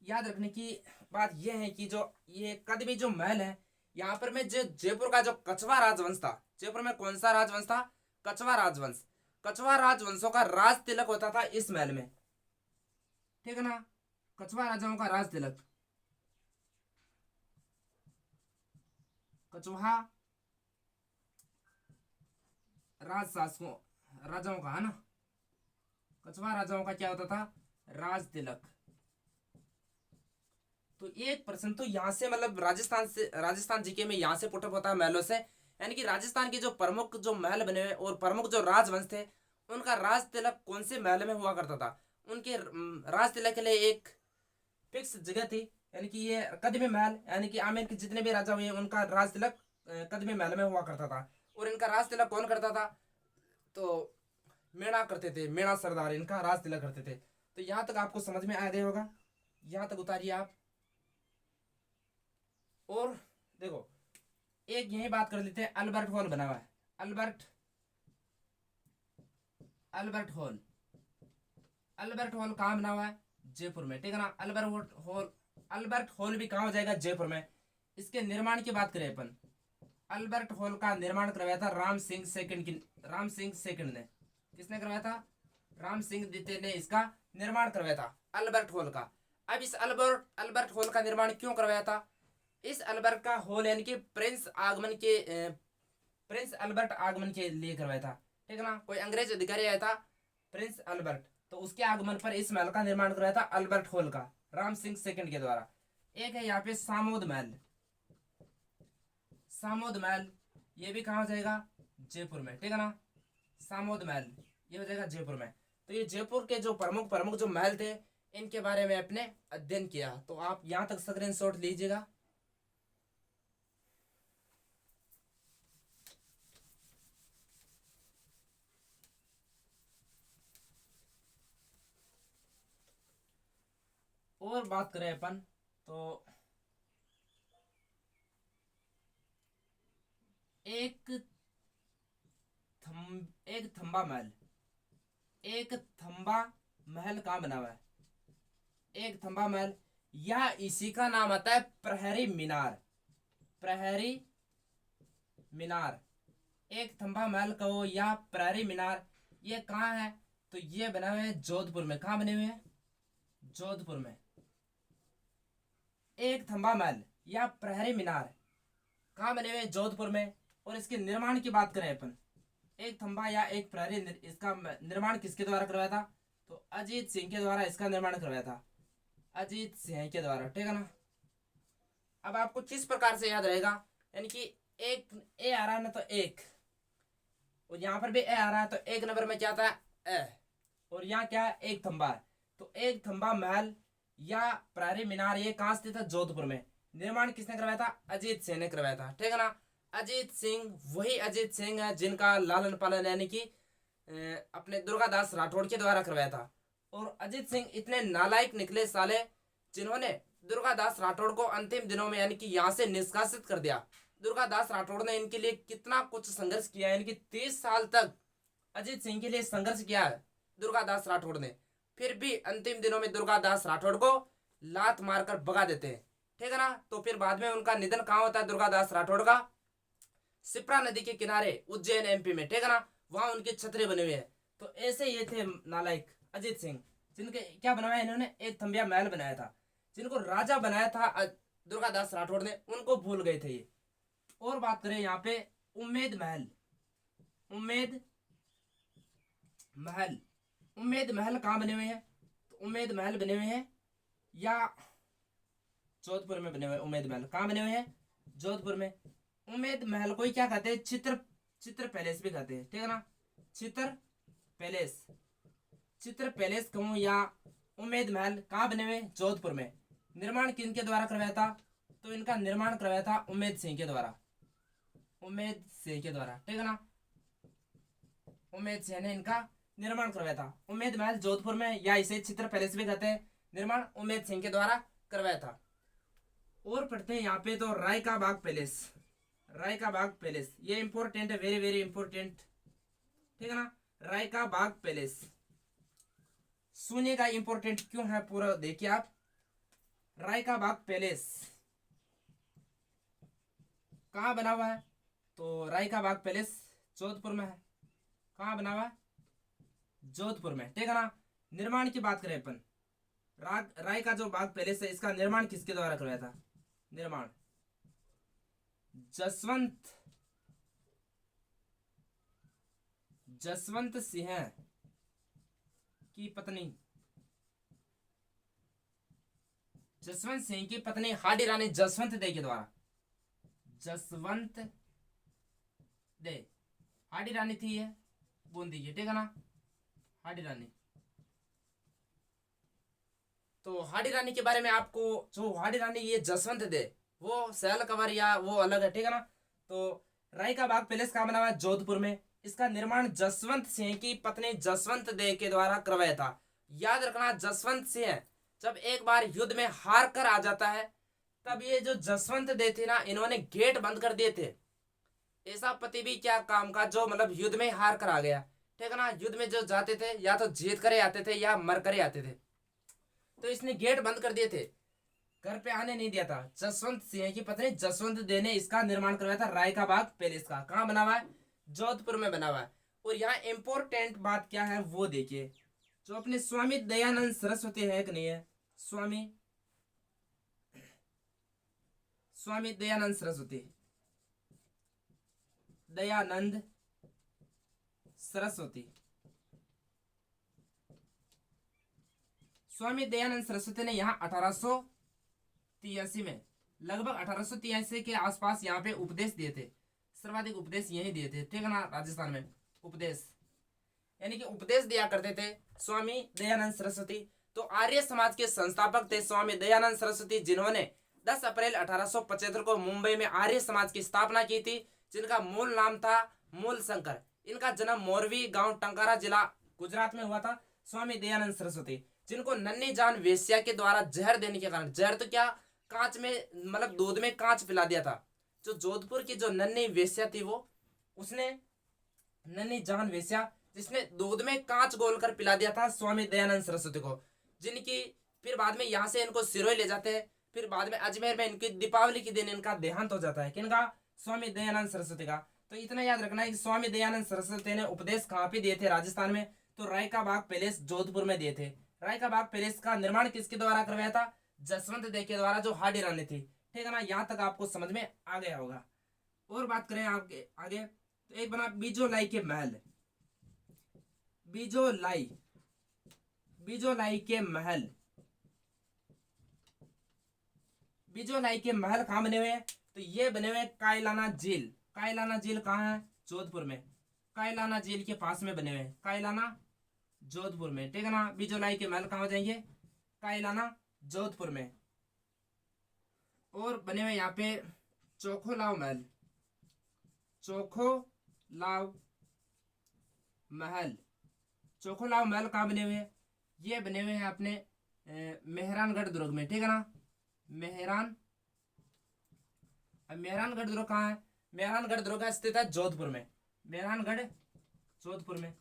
याद रखने की बात यह है कि जो ये कदमी जो महल है, यहाँ पर में जो जयपुर का जो कछवा राजवंश था, जयपुर में कौन सा राजवंश था, कछवा राजवंश, कछवा राजवंशों का राज तिलक होता था इस महल में, ठीक है ना। कछवा राजाओं का राज तिलक, कछवा राज शासकों राजाओं का, है ना, कछवा राजाओं का क्या होता था, राज तिलक। तो एक प्रश्न तो यहाँ से मतलब राजस्थान से, राजस्थान जीके में यहाँ से पुटअप होता है महलों से, यानी कि राजस्थान के जो प्रमुख जो महल बने हुए और प्रमुख जो राजवंश थे, उनका राज तिलक कौन से महल में हुआ करता था। उनके राज तिलक के लिए एक फिक्स जगह थी, यानी कि ये कदमी महल, यानी कि आमेर के जितने भी राजा हुए उनका राज तिलक कदमी महल में हुआ करता था। और इनका राज तिलक कौन करता था, तो मेणा करते थे, मेणा सरदार इनका राज तिलक करते थे। तो यहाँ तक आपको समझ में आ गया होगा, यहाँ तक उतारिए आप। और देखो एक यही बात कर लेते हैं, अल्बर्ट हॉल बना हुआ है, अल्बर्ट हॉल, अल्बर्ट हॉल कहाँ बना हुआ है, जयपुर में, ठीक है ना। अल्बर्ट हॉल भी कहाँ हो जाएगा, जयपुर में। इसके निर्माण की बात करें अपन, अल्बर्ट हॉल का निर्माण करवाया था राम सिंह सेकंड ने। किसने करवाया था, राम सिंह द्वितीय ने इसका निर्माण करवाया था, अल्बर्ट हॉल का। अब इस अल्बर्ट हॉल का निर्माण क्यों करवाया था, इस अल्बर्ट का हॉल यानी कि प्रिंस अल्बर्ट आगमन के लिए करवाया था, ठीक है ना। कोई अंग्रेज अधिकारी आया था, प्रिंस अल्बर्ट, तो उसके आगमन पर इस महल का निर्माण करवाया था अल्बर्ट हॉल का, राम सिंह सेकंड के द्वारा। एक है यहाँ पे सामोद महल, सामोद महल, ये भी कहाँ हो जाएगा, जयपुर में, ठीक है ना। सामोद महल ये हो जाएगा जयपुर में। तो ये जयपुर के जो प्रमुख जो महल थे, इनके बारे में अपने अध्ययन किया। तो आप यहाँ तक स्क्रीनशॉट लीजिएगा। और बात करें अपन, तो एक थंबा महल, एक थंबा महल कहाँ बना हुआ है, एक थंबा महल, या इसी का नाम आता है प्रहरी मीनार, प्रहरी मीनार। एक थंबा महल कहो या प्रहरी मीनार, ये कहाँ है, तो ये बना हुआ है जोधपुर में। कहाँ बने हुए हैं, जोधपुर में। एक थंबा महल या प्रहरी मीनार कहाँ बने हुए हैं, जोधपुर में। और इसके निर्माण की बात करें अपन, एक थंबा या एक प्रहरी, इसका निर्माण किसके द्वारा करवाया था, तो अजीत सिंह के द्वारा इसका निर्माण करवाया था, अजीत सिंह के द्वारा, ठीक है ना। अब आपको किस प्रकार से याद रहेगा, यानी कि एक ए आ रहा है ना, तो एक, और यहाँ पर भी ए आ रहा है, तो एक नंबर में क्या था, ए, और यहाँ क्या है, एक थंबा है। तो एक थंबा महल या प्रहरी मीनार ये कहाँ स्थित है, जोधपुर में। निर्माण किसने करवाया था, अजीत सिंह ने करवाया था, ठीक है ना। अजीत सिंह वही अजीत सिंह है जिनका लालन पालन यानी कि अपने दुर्गादास राठौड़ के द्वारा करवाया था। और अजीत सिंह इतने नालायक निकले साले, जिन्होंने दुर्गादास राठौड़ को अंतिम दिनों में यानी कि यहाँ से निष्कासित कर दिया। दुर्गादास राठौड़ ने इनके लिए कितना कुछ संघर्ष किया, यानी कि 30 साल तक अजीत सिंह के लिए संघर्ष किया है दुर्गादास राठौड़ ने। फिर भी अंतिम दिनों में दुर्गादास राठौड़ को लात मारकर भगा देते हैं, ठीक है ना। तो फिर बाद में उनका निधन कहाँ होता है दुर्गादास राठौड़ का, शिप्रा नदी के किनारे उज्जैन एमपी में, ठीक है ना। वहां उनके छतरे बने हुए हैं। तो ऐसे ये थे नालायक अजीत सिंह, जिनके क्या बनवाया इन्होंने, एक थम्बिया महल बनाया था, जिनको राजा बनाया था दुर्गादास राठौड़ ने, उनको भूल गए थे ये। और बात करें यहाँ पे उम्मेद महल, उम्मेद महल, उम्मेद महल कहाँ बने हुए हैं, तो उम्मेद महल बने हुए हैं या जोधपुर में बने हुए। उम्मेद महल कहाँ बने हुए हैं, जोधपुर में। उम्मेद महल को ही क्या कहते हैं, चित्र चित्र पैलेस भी कहते हैं, ठीक है ना। चित्र पैलेस, चित्र पैलेस कहूँ या उम्मेद महल, कहाँ बने हुए, जोधपुर में। निर्माण किनके द्वारा करवाया था, तो इनका निर्माण करवाया था उम्मेद सिंह के द्वारा, उम्मेद सिंह के द्वारा, ठीक है ना। उम्मेद सिंह ने इनका निर्माण करवाया था। उम्मेद महल जोधपुर में या इसे चित्र पैलेस भी कहते हैं, निर्माण उम्मेद सिंह के द्वारा करवाया था। और पढ़ते हैं यहाँ पे तो राय का बाग पैलेस, राय का बाग पैलेस, ये इंपॉर्टेंट है, वेरी वेरी इंपॉर्टेंट, ठीक है ना। राय का बाग पैलेस सुनिएगा, इंपॉर्टेंट क्यों है पूरा देखिए आप। राय का बाग पैलेस कहाँ बना हुआ है, तो राय का बाग पैलेस जोधपुर में है। कहाँ बना हुआ है, जोधपुर में, ठीक है ना। निर्माण की बात करें अपन, राय का जो बाग पैलेस है इसका निर्माण किसके द्वारा करवाया था, निर्माण जसवंत सिंह की पत्नी, जसवंत सिंह की पत्नी हाडी रानी जसवंत दे के द्वारा, जसवंत दे, हाडी रानी थी ये बूंदी की, ठीक है ना, हाडी रानी। तो हाडी रानी के बारे में आपको, जो हाडी रानी ये जसवंत दे, वो सैल कंवर या वो अलग है, ठीक है ना। तो राय का बाग पैलेस कहाँ बना हुआ है, जोधपुर में। इसका निर्माण जसवंत सिंह की पत्नी जसवंत दे के द्वारा करवाया था। याद रखना, जसवंत सिंह जब एक बार युद्ध में हार कर आ जाता है, तब ये जो जसवंत दे थे ना, इन्होंने गेट बंद कर दिए थे। ऐसा पति भी क्या काम का, जो मतलब युद्ध में हार कर आ गया, ठीक है ना। युद्ध में जो जाते थे या तो जीत करे आते थे या मर करे आते थे, तो इसने गेट बंद कर दिए थे, घर पे आने नहीं दिया था। जसवंत सिंह की पत्नी जसवंत दे ने इसका निर्माण करवाया था, राय का बाग पैलेस का। कहाँ बना हुआ है, जोधपुर में बना हुआ है। और यहाँ इंपॉर्टेंट बात क्या है वो देखिए, जो अपने स्वामी दयानंद सरस्वती है कि नहीं है, स्वामी स्वामी दयानंद सरस्वती, दयानंद सरस्वती, स्वामी दयानंद सरस्वती ने यहाँ 1883 में, लगभग 1883 के आसपास यहाँ पे उपदेश दिए थे। सर्वाधिक उपदेश यही दिए थे, ठीक है ना, राजस्थान में उपदेश, यानी कि उपदेश दिया करते थे स्वामी दयानंद सरस्वती। तो आर्य समाज के संस्थापक थे स्वामी दयानंद सरस्वती, जिन्होंने 10 अप्रैल 1875 को मुंबई में आर्य समाज की स्थापना की थी, जिनका मूल नाम था मूल शंकर। इनका जन्म मोरवी गांव टंकारा जिला गुजरात में हुआ था। स्वामी दयानंद सरस्वती, जिनको नन्ही जान वेश्या के द्वारा जहर देने के कारण, जहर तो क्या, कांच में मतलब दूध में कांच पिला दिया था। जो जोधपुर की जो नन्ही वेश्या थी, वो उसने, नन्ही जान वेश्या जिसने दूध में कांच घोलकर पिला दिया था स्वामी दयानंद सरस्वती को, जिनकी फिर बाद में यहाँ से इनको सिरोही ले जाते हैं। फिर बाद में अजमेर में इनकी दीपावली के दिन इनका देहांत हो जाता है, किनका, स्वामी दयानंद सरस्वती का। तो इतना याद रखना है कि स्वामी दयानंद सरस्वती ने उपदेश कहाँ पे दिए थे, राजस्थान में। तो राय का बाग पैलेस जोधपुर में दिए थे। राय का बाग पैलेस का निर्माण किसके द्वारा करवाया था, जसवंत दे के द्वारा, जो हाडी रानी थी, ठीक है ना। यहाँ तक आपको समझ में आ गया होगा। और बात करें आगे आगे, तो एक बना बीजोलाई के महल, बीजोलाई, बीजोलाई के महल, बीजोलाई के महल कहाँ बने हुए हैं, तो ये बने हुए कायलाना झील। कायलाना झील कहाँ है, जोधपुर में। कायलाना झील के पास में बने हुए हैं, कायलाना जोधपुर में, ठीक है ना। बीजोलाई के महल कहाँ हो जाएंगे, कायलाना जोधपुर में। और बने हुए यहाँ पे चोखोलाव महल, चोखोलाव महल, चोखोलाव महल कहाँ बने हुए हैं, ये बने हुए हैं अपने मेहरानगढ़ दुर्ग में, ठीक है ना। मेहरानगढ़ दुर्ग कहाँ है, मेहरानगढ़ दुर्ग स्थित है जोधपुर में, मेहरानगढ़ जोधपुर में।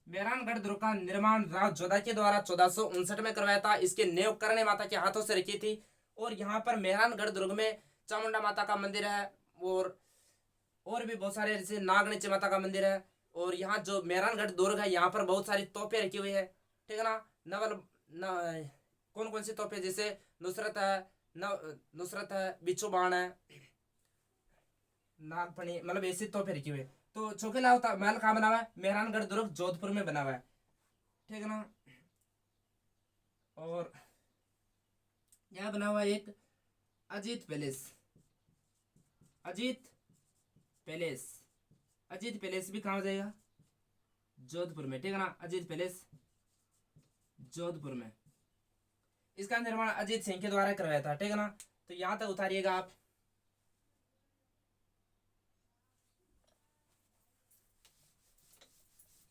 मेहरानगढ़ दुर्ग का निर्माण राव जोधा के द्वारा 1459 में करवाया था। इसके नेव करणी माता के हाथों से रखी थी। और यहाँ पर मेहरानगढ़ दुर्ग में चामुंडा माता का मंदिर है और भी बहुत सारे, जैसे नागणिच माता का मंदिर है। और यहाँ जो मेहरानगढ़ दुर्ग है यहाँ पर बहुत सारी तोपें रखी हुई है, ठीक है ना। नवल न, कौन कौन सी तोपें, जैसे नुसरत है, नुसरत है, बिच्छू बाण है, नागफणी, मतलब ऐसी तोपें रखी हुई है। तो चौकीला महल कहाँ बना हुआ है? मेहरानगढ़ दुर्ग जोधपुर में बना हुआ है, ठीक है ना। और यहाँ बना हुआ है एक Ajit palace, Ajit palace, Ajit palace भी कहाँ हो जाएगा? जोधपुर में, ठीक है ना। अजीत पैलेस जोधपुर में, इसका निर्माण अजीत सिंह के द्वारा करवाया था, ठीक है ना। तो यहां तक उतारिएगा आप।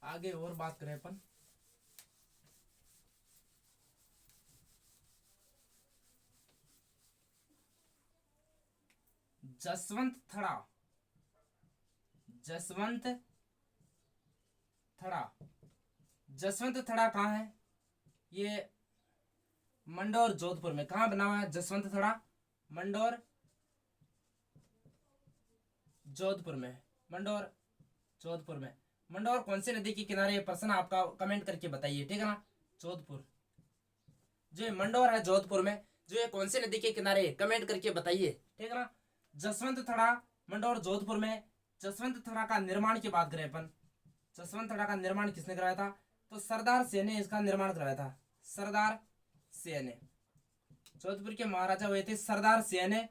आगे और बात करें अपन, जसवंत थड़ा, जसवंत थड़ा, जसवंत थड़ा कहाँ है? ये मंडौर जोधपुर में। कहाँ बना हुआ है जसवंत थड़ा? मंडौर जोधपुर में, मंडौर जोधपुर में। मंडौर कौन सी नदी के किनारे? प्रश्न आपका कमेंट करके बताइए, ठीक है ना। जोधपुर, जो मंडौर है जोधपुर में, जो ये कौन सी नदी के किनारे? कमेंट करके बताइए, ठीक है ना। जसवंत थड़ा मंडौर जोधपुर में। जसवंत थड़ा का निर्माण की बात करें अपन, जसवंत थड़ा का निर्माण किसने कराया था? तो सरदार सिंह ने इसका निर्माण कराया था। सरदार सिंह ने, जोधपुर के महाराजा हुए थे सरदार सिंह ने।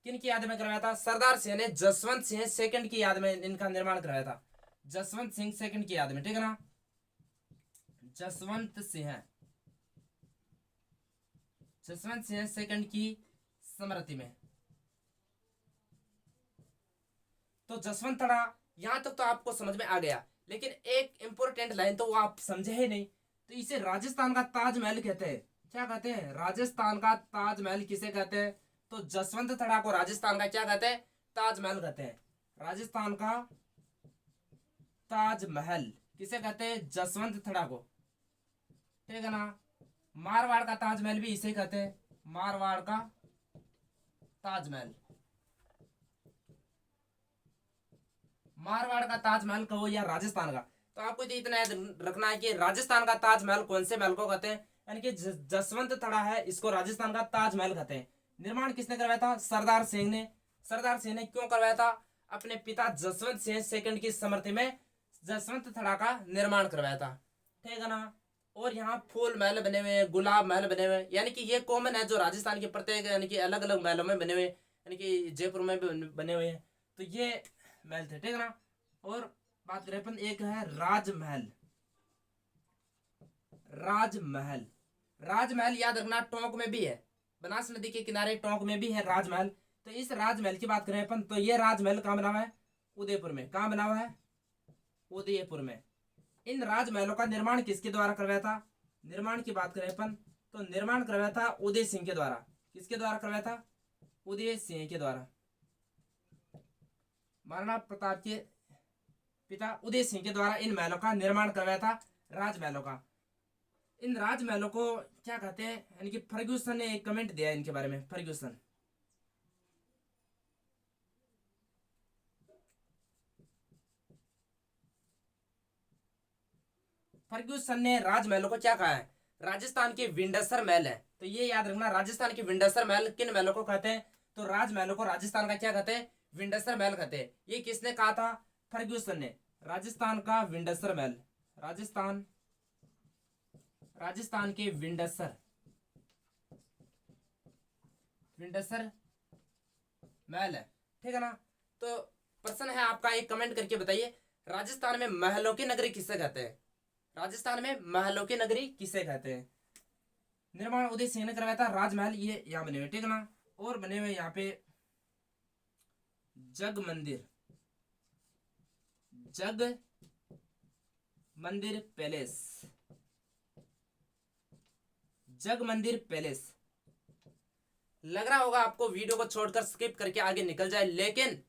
किन की याद में करवाया था? सरदार सिंह ने जसवंत सिंह सेकंड की याद में इनका निर्माण कराया था। जसवंत सिंह सेकंड की याद में, ठीक है ना। जसवंत सिंह, जसवंत सिंह सेकंड की स्मृति में। तो जसवंत थड़ा यहां तक तो आपको समझ में आ गया, लेकिन एक इंपॉर्टेंट लाइन तो वो आप समझे ही नहीं। तो इसे राजस्थान का ताजमहल कहते हैं। क्या कहते हैं? राजस्थान का ताजमहल किसे कहते हैं? तो जसवंत थड़ा को राजस्थान का क्या कहते हैं? ताजमहल कहते हैं। राजस्थान का ताजमहल किसे कहते हैं? जसवंत थड़ा को, ठीक है ना। मारवाड़ का ताजमहल भी इसे कहते हैं, मारवाड़ का ताजमहल। मारवाड़ का ताजमहल कहो या राजस्थान का, तो आपको तो इतना याद रखना है कि राजस्थान का ताजमहल कौन से महल को कहते हैं, यानी कि जसवंत थड़ा है, इसको राजस्थान का ताजमहल कहते हैं। निर्माण किसने करवाया था? सरदार सिंह ने। सरदार सिंह ने क्यों करवाया था? अपने पिता जसवंत सिंह सेकंड की स्मृति में जसवंत थड़ा का निर्माण करवाया था, ठीक है ना। और यहाँ फूल महल बने हुए हैं, गुलाब महल बने हुए हैं, यानी कि ये कॉमन है जो राजस्थान के प्रत्येक यानी कि अलग अलग महलों में बने हुए, यानी कि जयपुर में भी बने हुए हैं। तो ये महल थे, ठीक है ना। और बात करें अपन, एक है राजमहल। राजमहल, राजमहल याद रखना टोंक में भी है, बनास नदी के किनारे टोंक में भी है राजमहल। तो इस राजमहल की बात करें अपन, तो ये राजमहल कहाँ बना हुआ है? उदयपुर में। कहाँ बना हुआ है? उदयपुर में। इन राजमहलों का निर्माण किसके द्वारा करवाया था? निर्माण की बात करें अपन, तो निर्माण करवाया था उदय सिंह के द्वारा। किसके द्वारा करवाया था? उदय सिंह के द्वारा। महाराणा प्रताप के पिता उदय सिंह के द्वारा इन महलों का निर्माण करवाया था, राजमहलों का। इन राजमहलों को क्या कहते हैं? यानी कि फर्ग्यूसन ने एक कमेंट दिया इनके बारे में, फर्ग्यूसन। फर्ग्यूसन ने राजमहलों को क्या कहा है? राजस्थान के विंडसर महल है। तो ये याद रखना, राजस्थान के विंडसर महल किन महलों को कहते हैं? तो राजमहलों को राजस्थान का क्या कहते हैं? विंडसर महल कहते हैं। ये किसने कहा था? फर्ग्यूसन ने। राजस्थान का विंडसर महल, राजस्थान, राजस्थान के विंडसर, विंडसर महल है, ठीक है ना। तो प्रश्न है आपका, एक कमेंट करके बताइए, राजस्थान में महलों की नगरी किसे कहते हैं? राजस्थान में महलों की नगरी किसे कहते हैं? निर्माण उदय सिंह ने करवाया था राजमहल, ये यहाँ बने हुए, ठीक है ना। और बने हुए यहाँ पे जग मंदिर, जग मंदिर पैलेस, जग मंदिर पैलेस। लग रहा होगा आपको वीडियो को छोड़कर स्किप करके आगे निकल जाए, लेकिन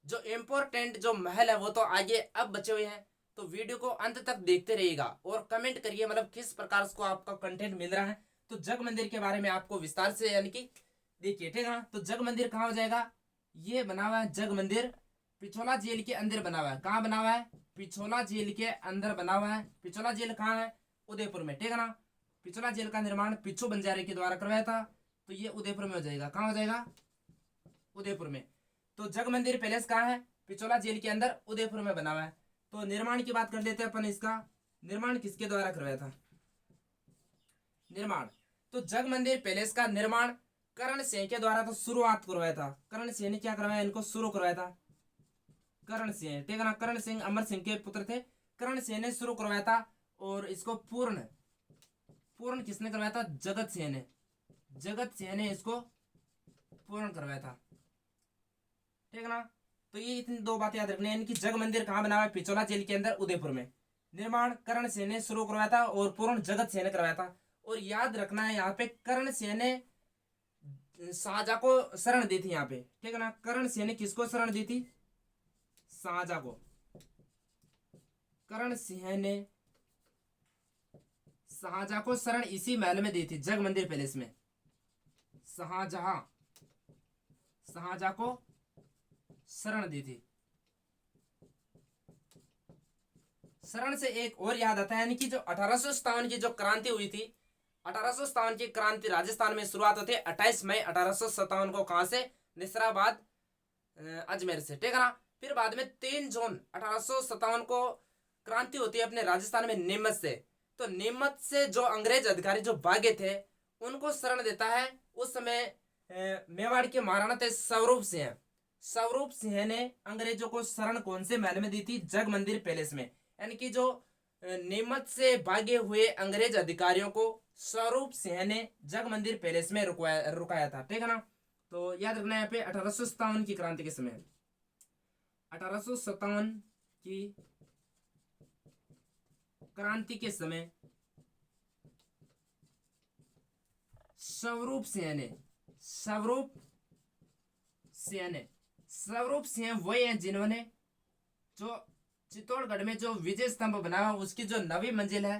जो इंपॉर्टेंट जो महल है वो तो आगे अब बचे हुए हैं। तो वीडियो को अंत तक देखते रहिएगा और कमेंट करिए मतलब किस प्रकार को आपका कंटेंट मिल रहा है। तो जग मंदिर के बारे में आपको विस्तार से यानी कि देखिए, ठीक है ना। तो जग मंदिर कहाँ हो जाएगा, ये बना हुआ है जग मंदिर पिछोला जेल के अंदर बना हुआ है। कहाँ बना हुआ है, पिछोला जेल के अंदर बना हुआ है। पिछोला जेल कहाँ है, उदयपुर में, ठीक है ना। पिछोला जेल का निर्माण पिछू बंजारे के द्वारा करवाया था, तो ये उदयपुर में हो जाएगा। कहाँ हो जाएगा, उदयपुर में। तो जग मंदिर पैलेस कहाँ है, पिछोला जेल के अंदर उदयपुर में बना हुआ है। तो निर्माण की बात कर लेते हैं अपन, इसका निर्माण किसके द्वारा करवाया था, निर्माण। तो जग मंदिर पैलेस का निर्माण करण सिंह के द्वारा तो शुरुआत करवाया था। करण सिंह ने क्या करवाया, इनको शुरू करवाया था करण सिंह, ठीक है ना। करण सिंह अमर सिंह के पुत्र थे, करण सिंह ने शुरू करवाया था। और इसको पूर्ण पूर्ण किसने करवाया था, जगत सिंह ने। जगत सिंह ने इसको पूर्ण करवाया था, ठीक है ना। तो ये इतनी दो बातें याद रखनी है, इनकी जग मंदिर कहाँ बना हुआ है, पिछोला जेल के अंदर उदयपुर में। निर्माण करण सिंह ने शुरू करवाया था और पूर्ण जगत सिंह ने करवाया था। और याद रखना है यहाँ पे करण सिंह ने शाहजहां को शरण दी थी यहाँ पे, ठीक है ना। करण सिंह ने किसको शरण दी थी, शाहजहां को। करण सिंह ने शाहजहां को शरण इसी महल में दी थी, जग मंदिर पैलेस में। शाहजहां शाहजहां को शरण दी थी। शरण से एक और याद आता है, यानी कि जो 1857 की जो क्रांति हुई थी, 1857 की क्रांति राजस्थान में शुरुआत होती है 28 मई 1857 को। कहां से, निसराबाद अजमेर से, ठीक है ना। फिर बाद में 3 जून 1857 को क्रांति होती है अपने राजस्थान में नीमच से। तो नीमच से जो अंग्रेज अधिकारी जो भागे थे उनको शरण देता है उस समय मेवाड़ के महाराणा थे स्वरूप सिंह। स्वरूप सिंह ने अंग्रेजों को शरण कौन से महल में दी थी, जग मंदिर पैलेस में। यानी कि जो नीमच से भागे हुए अंग्रेज अधिकारियों को स्वरूप सिंह ने जग मंदिर पैलेस में रुकाया था, ठीक है ना। तो याद रखना यहाँ पे 1857 की क्रांति के समय, 1857 की क्रांति के समय स्वरूप सिंह वही हैं जिन्होंने जो चित्तौड़गढ़ में जो विजय स्तंभ बनाया उसकी जो 9वीं मंजिल है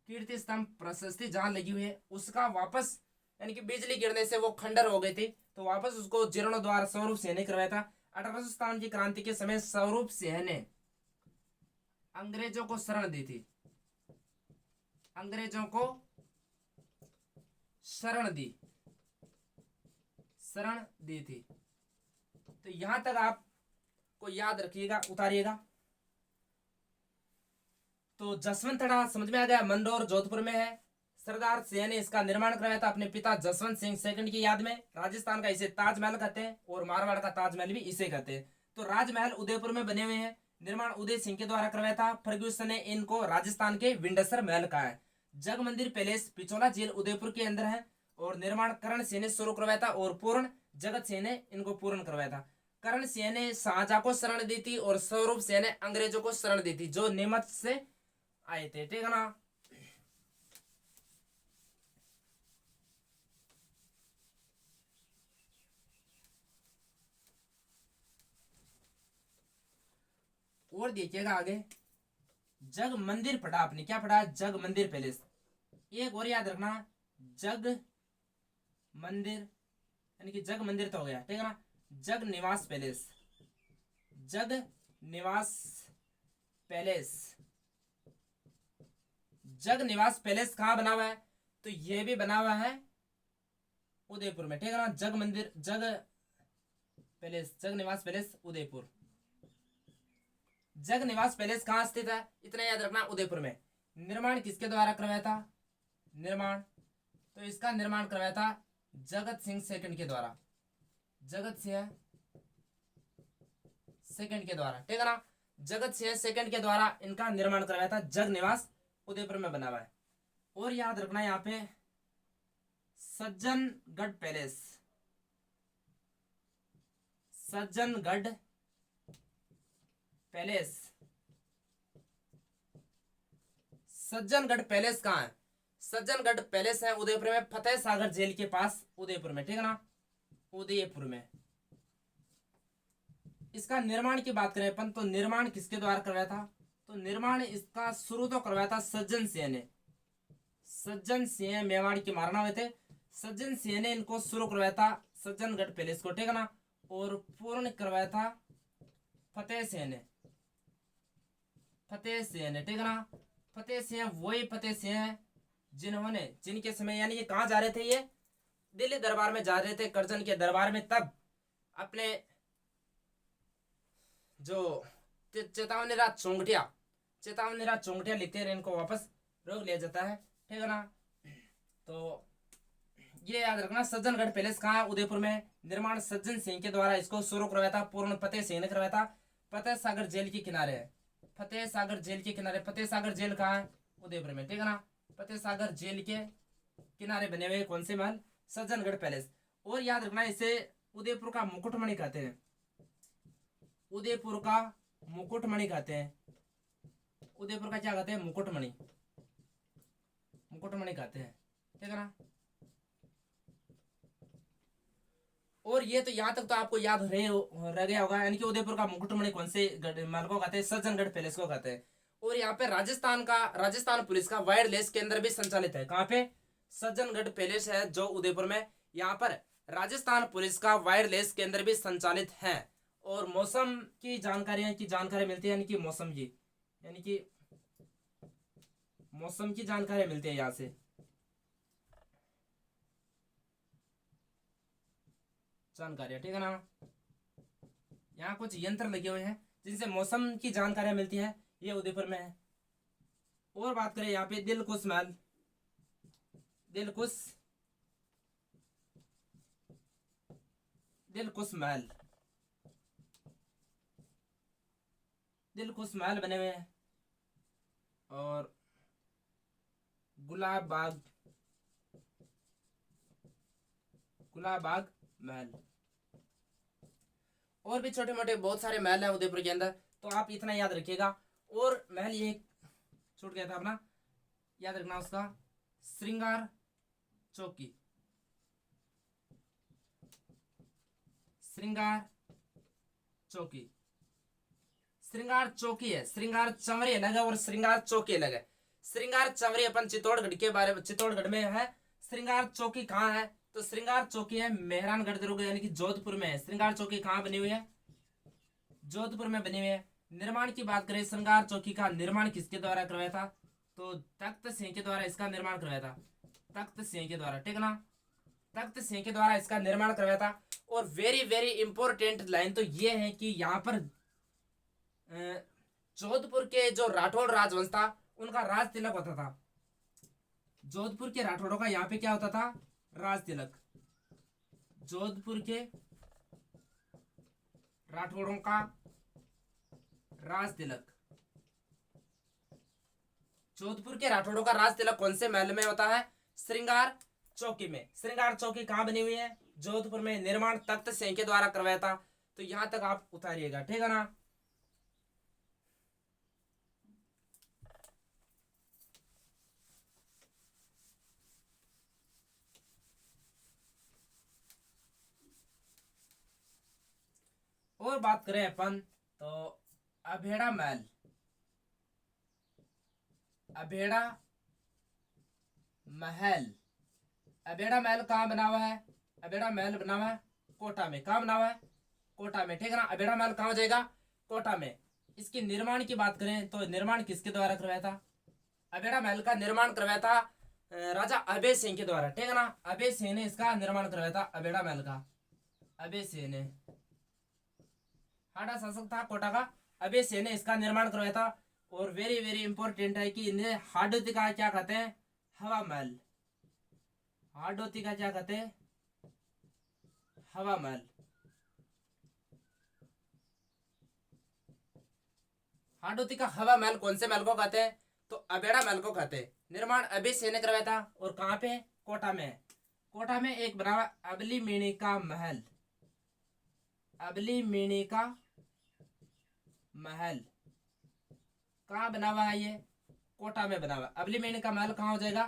कीर्ति स्तंभ प्रशस्ति जहां लगी हुई है उसका वापस, यानी कि बिजली गिरने से वो खंडर हो गई थी तो वापस उसको जीर्णोद्वार स्वरूप सिंह ने करवाया था। 1857 की क्रांति के समय स्वरूप सिंह ने अंग्रेजों को शरण दी थी, अंग्रेजों को शरण दी थी। तो यहां तक आपको याद रखिएगा, उतारिएगा। तो जसवंतड़ा समझ में आ गया, मंदौर जोधपुर में है। सरदार सिंह ने इसका निर्माण करवाया था अपने पिता जसवंत सिंह सेकंड की याद में। राजस्थान का इसे ताजमहल कहते हैं और मारवाड़ का ताजमहल भी इसे कहते हैं। तो राजमहल उदयपुर में बने हुए हैं, निर्माण उदय सिंह के द्वारा करवाया था। फर्ग्यूसन ने इनको राजस्थान के विंडसर महल कहा है। जग मंदिर पैलेस पिछोला जेल उदयपुर के अंदर है और निर्माण करण सिंह ने शुरू करवाया था और पूर्ण जगत सिंह ने इनको पूर्ण करवाया था। करण सिंह ने शाहजहां को शरण दी थी और स्वरूप सिंह ने अंग्रेजों को शरण दी थी जो नीमच से आए थे, ठीक है ना। और देखिएगा आगे, जग मंदिर पढ़ा आपने, क्या पढ़ा, जग मंदिर पैलेस। एक और याद रखना, जग मंदिर यानी कि जग मंदिर तो हो गया, ठीक है ना। जग निवास पैलेस, जग निवास पैलेस, जग निवास पैलेस कहां बना हुआ है, तो यह भी बना हुआ है उदयपुर में, ठीक है ना। जग मंदिर जग पैलेस, जग निवास पैलेस उदयपुर। जग निवास पैलेस कहां स्थित है, इतना याद रखना, उदयपुर में। निर्माण किसके द्वारा करवाया था, निर्माण, तो इसका निर्माण करवाया था जगत सिंह सेकंड के द्वारा, जगत सिंह सेकंड के द्वारा, ठीक है ना। जगत सिंह सेकंड के द्वारा इनका निर्माण करवाया था। जग निवास उदयपुर में बना हुआ है। और याद रखना यहां पे Sajjangarh palace, Sajjangarh palace, Sajjangarh palace कहां है, सज्जनगढ़ पैलेस है उदयपुर में, फतेह सागर जेल के पास उदयपुर में, ठीक है ना, उदयपुर में। इसका निर्माण की बात करें अपन तो निर्माण किसके द्वारा करवाया था, तो निर्माण इसका शुरू तो करवाया था सज्जन सिंह ने। सज्जन सिंह मेवाड़ के मारना हुए थे। सज्जन सिंह ने इनको शुरू करवाया था सज्जनगढ़ पैलेस को, ठीक है ना। और पूर्ण करवाया था फतेह सिंह ने। फतेह सिंह ने, ठीक है ना। फतेह सिंह वही फतेह सिंह जिन्होंने, जिनके समय यानी ये कहाँ जा रहे थे, ये दिल्ली दरबार में जा रहे थे, करजन के दरबार में। तब अपने जो चेतावनी राज चौंगटिया लिखते हैं, इनको वापस रोक लिया जाता है, ठीक है ना। तो ये याद रखना, सज्जनगढ़ पैलेस कहाँ है, उदयपुर में। निर्माण सज्जन सिंह के द्वारा इसको शुरू करवाया था, पूर्ण फतेह सिंह ने करवाया था। फतेह सागर जेल के किनारे है, फतेह सागर जेल के किनारे। फतेह सागर जेल कहाँ है, उदयपुर में, ठीक है ना। फतेह सागर जेल के किनारे बने हुए कौन से महल, सज्जनगढ़ पैलेस। और याद रखना, इसे उदयपुर का मुकुटमणि कहते हैं, उदयपुर का मुकुटमणि कहते हैं। उदयपुर का क्या कहते हैं, मुकुटमणि, मुकुटमणि कहते हैं, ठीक है ना। और ये तो यहाँ तक तो आपको याद रह गया होगा, यानी कि उदयपुर का मुकुटमणि कौन से महल को कहते हैं, सज्जनगढ़ पैलेस को कहते हैं। और यहाँ पे राजस्थान पुलिस का वायरलेस केंद्र भी संचालित है। कहाँ पे, सज्जनगढ़ पैलेस है जो उदयपुर में, यहाँ पर राजस्थान पुलिस का वायरलेस केंद्र भी संचालित है। और मौसम की जानकारी मिलती है, यानी कि मौसम की जानकारी मिलती है यहाँ से। जानकारी, ठीक है ना। यहाँ कुछ यंत्र लगे हुए हैं जिनसे मौसम की जानकारी मिलती है, ये उदयपुर में है। और बात करें यहाँ पे दिलकुश महल, दिलकुश महल, दिलकुश महल बने हुए हैं। और गुलाब बाग महल। और भी छोटे मोटे बहुत सारे महल हैं उदयपुर के अंदर, तो आप इतना याद रखिएगा। और महल ये छूट गया था अपना, याद रखना उसका, श्रृंगार चौकी, श्रृंगार चौकी। श्रृंगार चौकी है, श्रृंगार चंवरी अलग है और श्रृंगार चौकी अलग है। श्रृंगार चंवरी अपन चित्तौड़गढ़ में है। श्रृंगार चौकी कहाँ है, तो श्रृंगार चौकी है मेहरानगढ़ दुर्ग, यानी कि जोधपुर में है। श्रृंगार चौकी कहाँ बनी हुई है, जोधपुर में बनी हुई है। निर्माण की बात करें, श्रृंगार चौकी का निर्माण किसके द्वारा करवाया था, तो तख्त सिंह के द्वारा इसका निर्माण करवाया था, तख्त सिंह के द्वारा, ठीक है ना। तख्त सिंह के द्वारा इसका निर्माण करवाया था। और वेरी वेरी इंपॉर्टेंट लाइन तो ये है कि यहाँ पर जोधपुर के जो राठौड़ राजवंश था उनका राज तिलक होता था। जोधपुर के राठौड़ों का यहाँ पे क्या होता था, राज तिलक। जोधपुर के राठौड़ों का राज तिलक, जोधपुर के राठौड़ों का राज तिलक कौन से महल में होता है, श्रृंगार चौकी में। श्रृंगार चौकी कहाँ बनी हुई है, जोधपुर में। निर्माण तख्त सिंह के द्वारा करवाया था। तो यहां तक आप उतारिएगा, ठीक है ना। और बात करें अपन तो अभेड़ा महल, अभेड़ा महल, अभेड़ा महल कहाँ बना हुआ है, अभेड़ा महल बना हुआ है कोटा में। कहाँ बना हुआ है, कोटा में, ठीक है ना। अभेड़ा महल कहाँ हो जाएगा, कोटा में। इसके निर्माण की बात करें तो निर्माण किसके द्वारा करवाया था, अभेड़ा महल का निर्माण करवाया था राजा अभय सिंह के द्वारा, ठीक है ना। अभय सिंह ने इसका निर्माण करवाया था अभेड़ा महल का, अभय सिंह ने। हाड़ा शासक था कोटा का, अभय सिंह ने इसका निर्माण करवाया था। और वेरी वेरी इंपॉर्टेंट है कि इन्हें हाडोती का क्या कहते हैं, हवा महल। हाडोती का क्या कहते हैं, हवा महल। हाडोती का हवा महल कौन से महल को कहते हैं, तो अभेड़ा महल को कहते हैं। निर्माण अभय सिंह ने करवाया था। और कहाँ पे, कोटा में। कोटा में एक बना हुआ अबली मीणी का महल, अबली मीणी का महल कहाँ बना हुआ है, ये कोटा में बना हुआ। अबली मीणी का महल कहाँ हो जाएगा,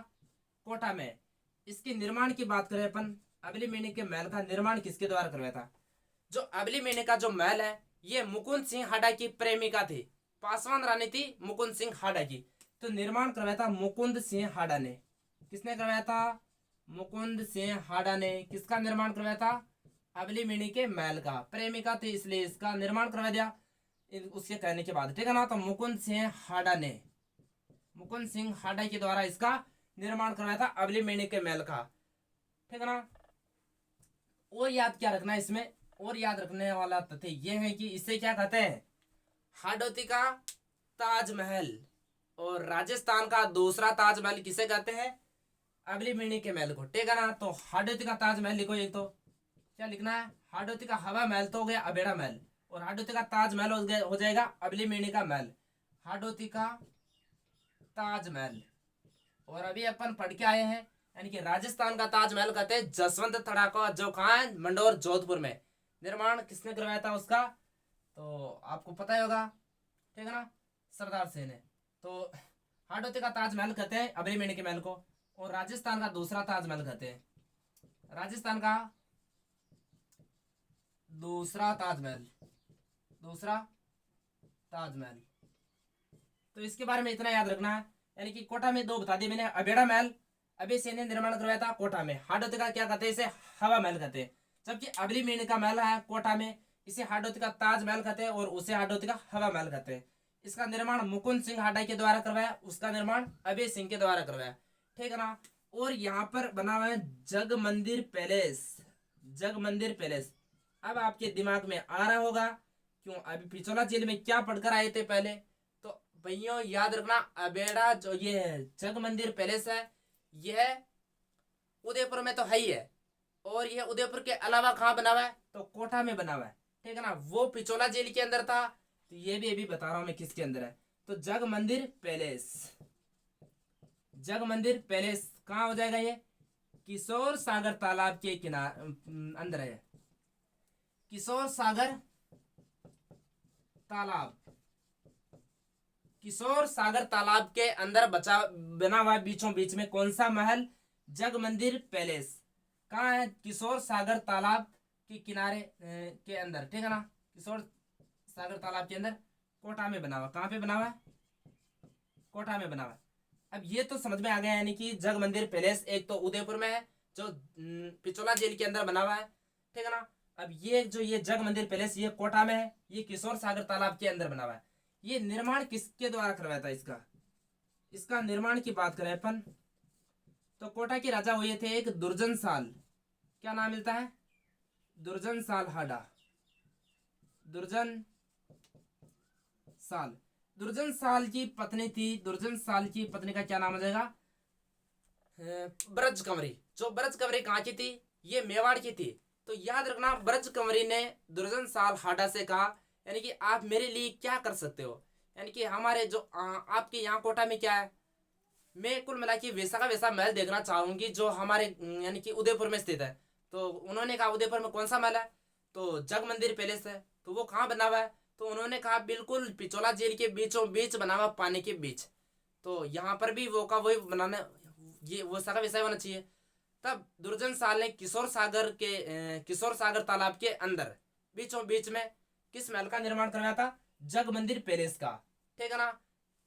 कोटा में। इसके निर्माण की बात करें अपन, अबली मीणी के महल का निर्माण किसके द्वारा करवाया था, जो अबली मीणी का जो महल है ये मुकुंद सिंह हाडा की प्रेमिका थी, पासवान रानी थी मुकुंद सिंह हाडा की। तो निर्माण करवाया था मुकुंद सिंह हाडा ने। किसने करवाया था? मुकुंद सिंह हाडा ने। किसका निर्माण करवाया था? अबलीमणि के महल का। प्रेमिका थी इसलिए इसका निर्माण करवा दिया उसके कहने के बाद, ठीक है ना। तो मुकुंद सिंह हाडा ने, मुकुंद सिंह हाडा के द्वारा इसका निर्माण करवाया था अबलीमणि के महल का, ठीक है ना। और याद क्या रखना है इसमें, और याद रखने वाला तथ्य यह है कि इसे क्या कहते हैं? हाडोती का ताजमहल। और राजस्थान का दूसरा ताजमहल किसे कहते हैं? अबलीमणि के महल को, ठीक है ना। तो हाडोती का ताजमहल लिखो। एक तो क्या लिखना है? हाडोती का हवा महल तो हो गया अबेड़ा महल, और हाडोती का ताजमहल हो जाएगा अबलीमणि का महल। हाडोती का ताजमहल। और अभी अपन पढ़ के आए हैं, यानी कि राजस्थान का ताजमहल कहते हैं जसवंत तड़ा का, जो कहाँ है? मंडौर जोधपुर में। निर्माण किसने करवाया था उसका? तो आपको पता ही होगा, ठीक है ना, सरदार सिंह ने। तो हाडोती का ताजमहल कहते हैं अबरीमणि के महल को। और राजस्थान का दूसरा ताजमहल कहते हैं, राजस्थान का दूसरा ताजमहल, दूसरा ताजमहल। तो इसके बारे में इतना याद रखना है, यानी कि कोटा में दो बता दिए मैंने। अबेड़ा महल अभी सिंह ने निर्माण करवाया था कोटा में। हाडोती का क्या कहते हैं? इसे हवा महल कहते हैं। जबकि अबलीमणि का महल है कोटा में, इसे हाडोती का ताजमहल कहते हैं और उसे हाडोती का हवा महल कहते हैं। इसका निर्माण मुकुंद सिंह हाडा के द्वारा करवाया, उसका निर्माण अभय सिंह के द्वारा करवाया, ठीक है ना। और यहाँ पर बना हुआ है जग मंदिर पैलेस, जग मंदिर पैलेस। अब आपके दिमाग में आ रहा होगा क्यों, अभी पिछोला जेल में क्या पढ़कर आए थे पहले। तो भैया याद रखना, अबेड़ा जो ये जग मंदिर पैलेस है, यह उदयपुर में तो है ही है, और यह उदयपुर के अलावा कहाँ बना हुआ है? तो कोटा में बना हुआ है, ठीक है ना। वो पिछोला जेल के अंदर था, तो ये भी अभी बता रहा हूं मैं किसके अंदर है। तो जग मंदिर पैलेस, जग मंदिर पैलेस कहाँ हो जाएगा? ये किशोर सागर तालाब के किनारे अंदर है। किशोर सागर तालाब, किशोर सागर तालाब के अंदर बचा बना हुआ है बीचों बीच में। कौन सा महल? जग मंदिर पैलेस। कहाँ है? किशोर सागर तालाब के किनारे के अंदर, ठीक है ना। किशोर सागर तालाब के अंदर कोटा में बना हुआ। कहाँ पे बना हुआ है? कोटा में बना हुआ। अब ये तो समझ में आ गया, यानी कि जग मंदिर पैलेस एक तो उदयपुर में है, जो पिछोला जेल के अंदर बना हुआ है, ठीक है ना। अब ये जो ये जग मंदिर पैलेस ये कोटा में है, ये किशोर सागर तालाब के अंदर बना हुआ है। ये निर्माण किसके द्वारा करवाया था इसका? इसका निर्माण की बात करें अपन, तो कोटा के राजा हुए थे एक दुर्जन साल। क्या नाम मिलता है? दुर्जन साल हाडा, दुर्जन साल। दुर्जन साल की पत्नी थी, दुर्जन साल की पत्नी का क्या नाम हो जाएगा? ब्रज कंवरी। जो ब्रज कंवरी कहाँ की थी? ये मेवाड़ की थी। तो याद रखना, ब्रज कंवरी ने दुर्जन साल हाडा से कहा, यानी कि आप मेरे लिए क्या कर सकते हो, यानी कि हमारे जो आपके यहाँ कोटा में क्या है, मैं कुल मिला के वैसा का वैसा महल देखना चाहूंगी जो हमारे यानी कि उदयपुर में स्थित है। तो उन्होंने कहा उदयपुर में कौन सा महल है? तो जग मंदिर पैलेस है। तो वो कहाँ बना हुआ है? तो उन्होंने कहा बिल्कुल पिछोला जेल के बीचों बीच बना हुआ, पानी के बीच। तो यहाँ पर भी वो का वही बनाना, ये वो सा का वैसा ही होना चाहिए। तब दुर्जन साल ने किशोर सागर तालाब के अंदर बीचों बीच में किस महल का निर्माण करवाया था? जग मंदिर पैलेस का, ठीक है ना।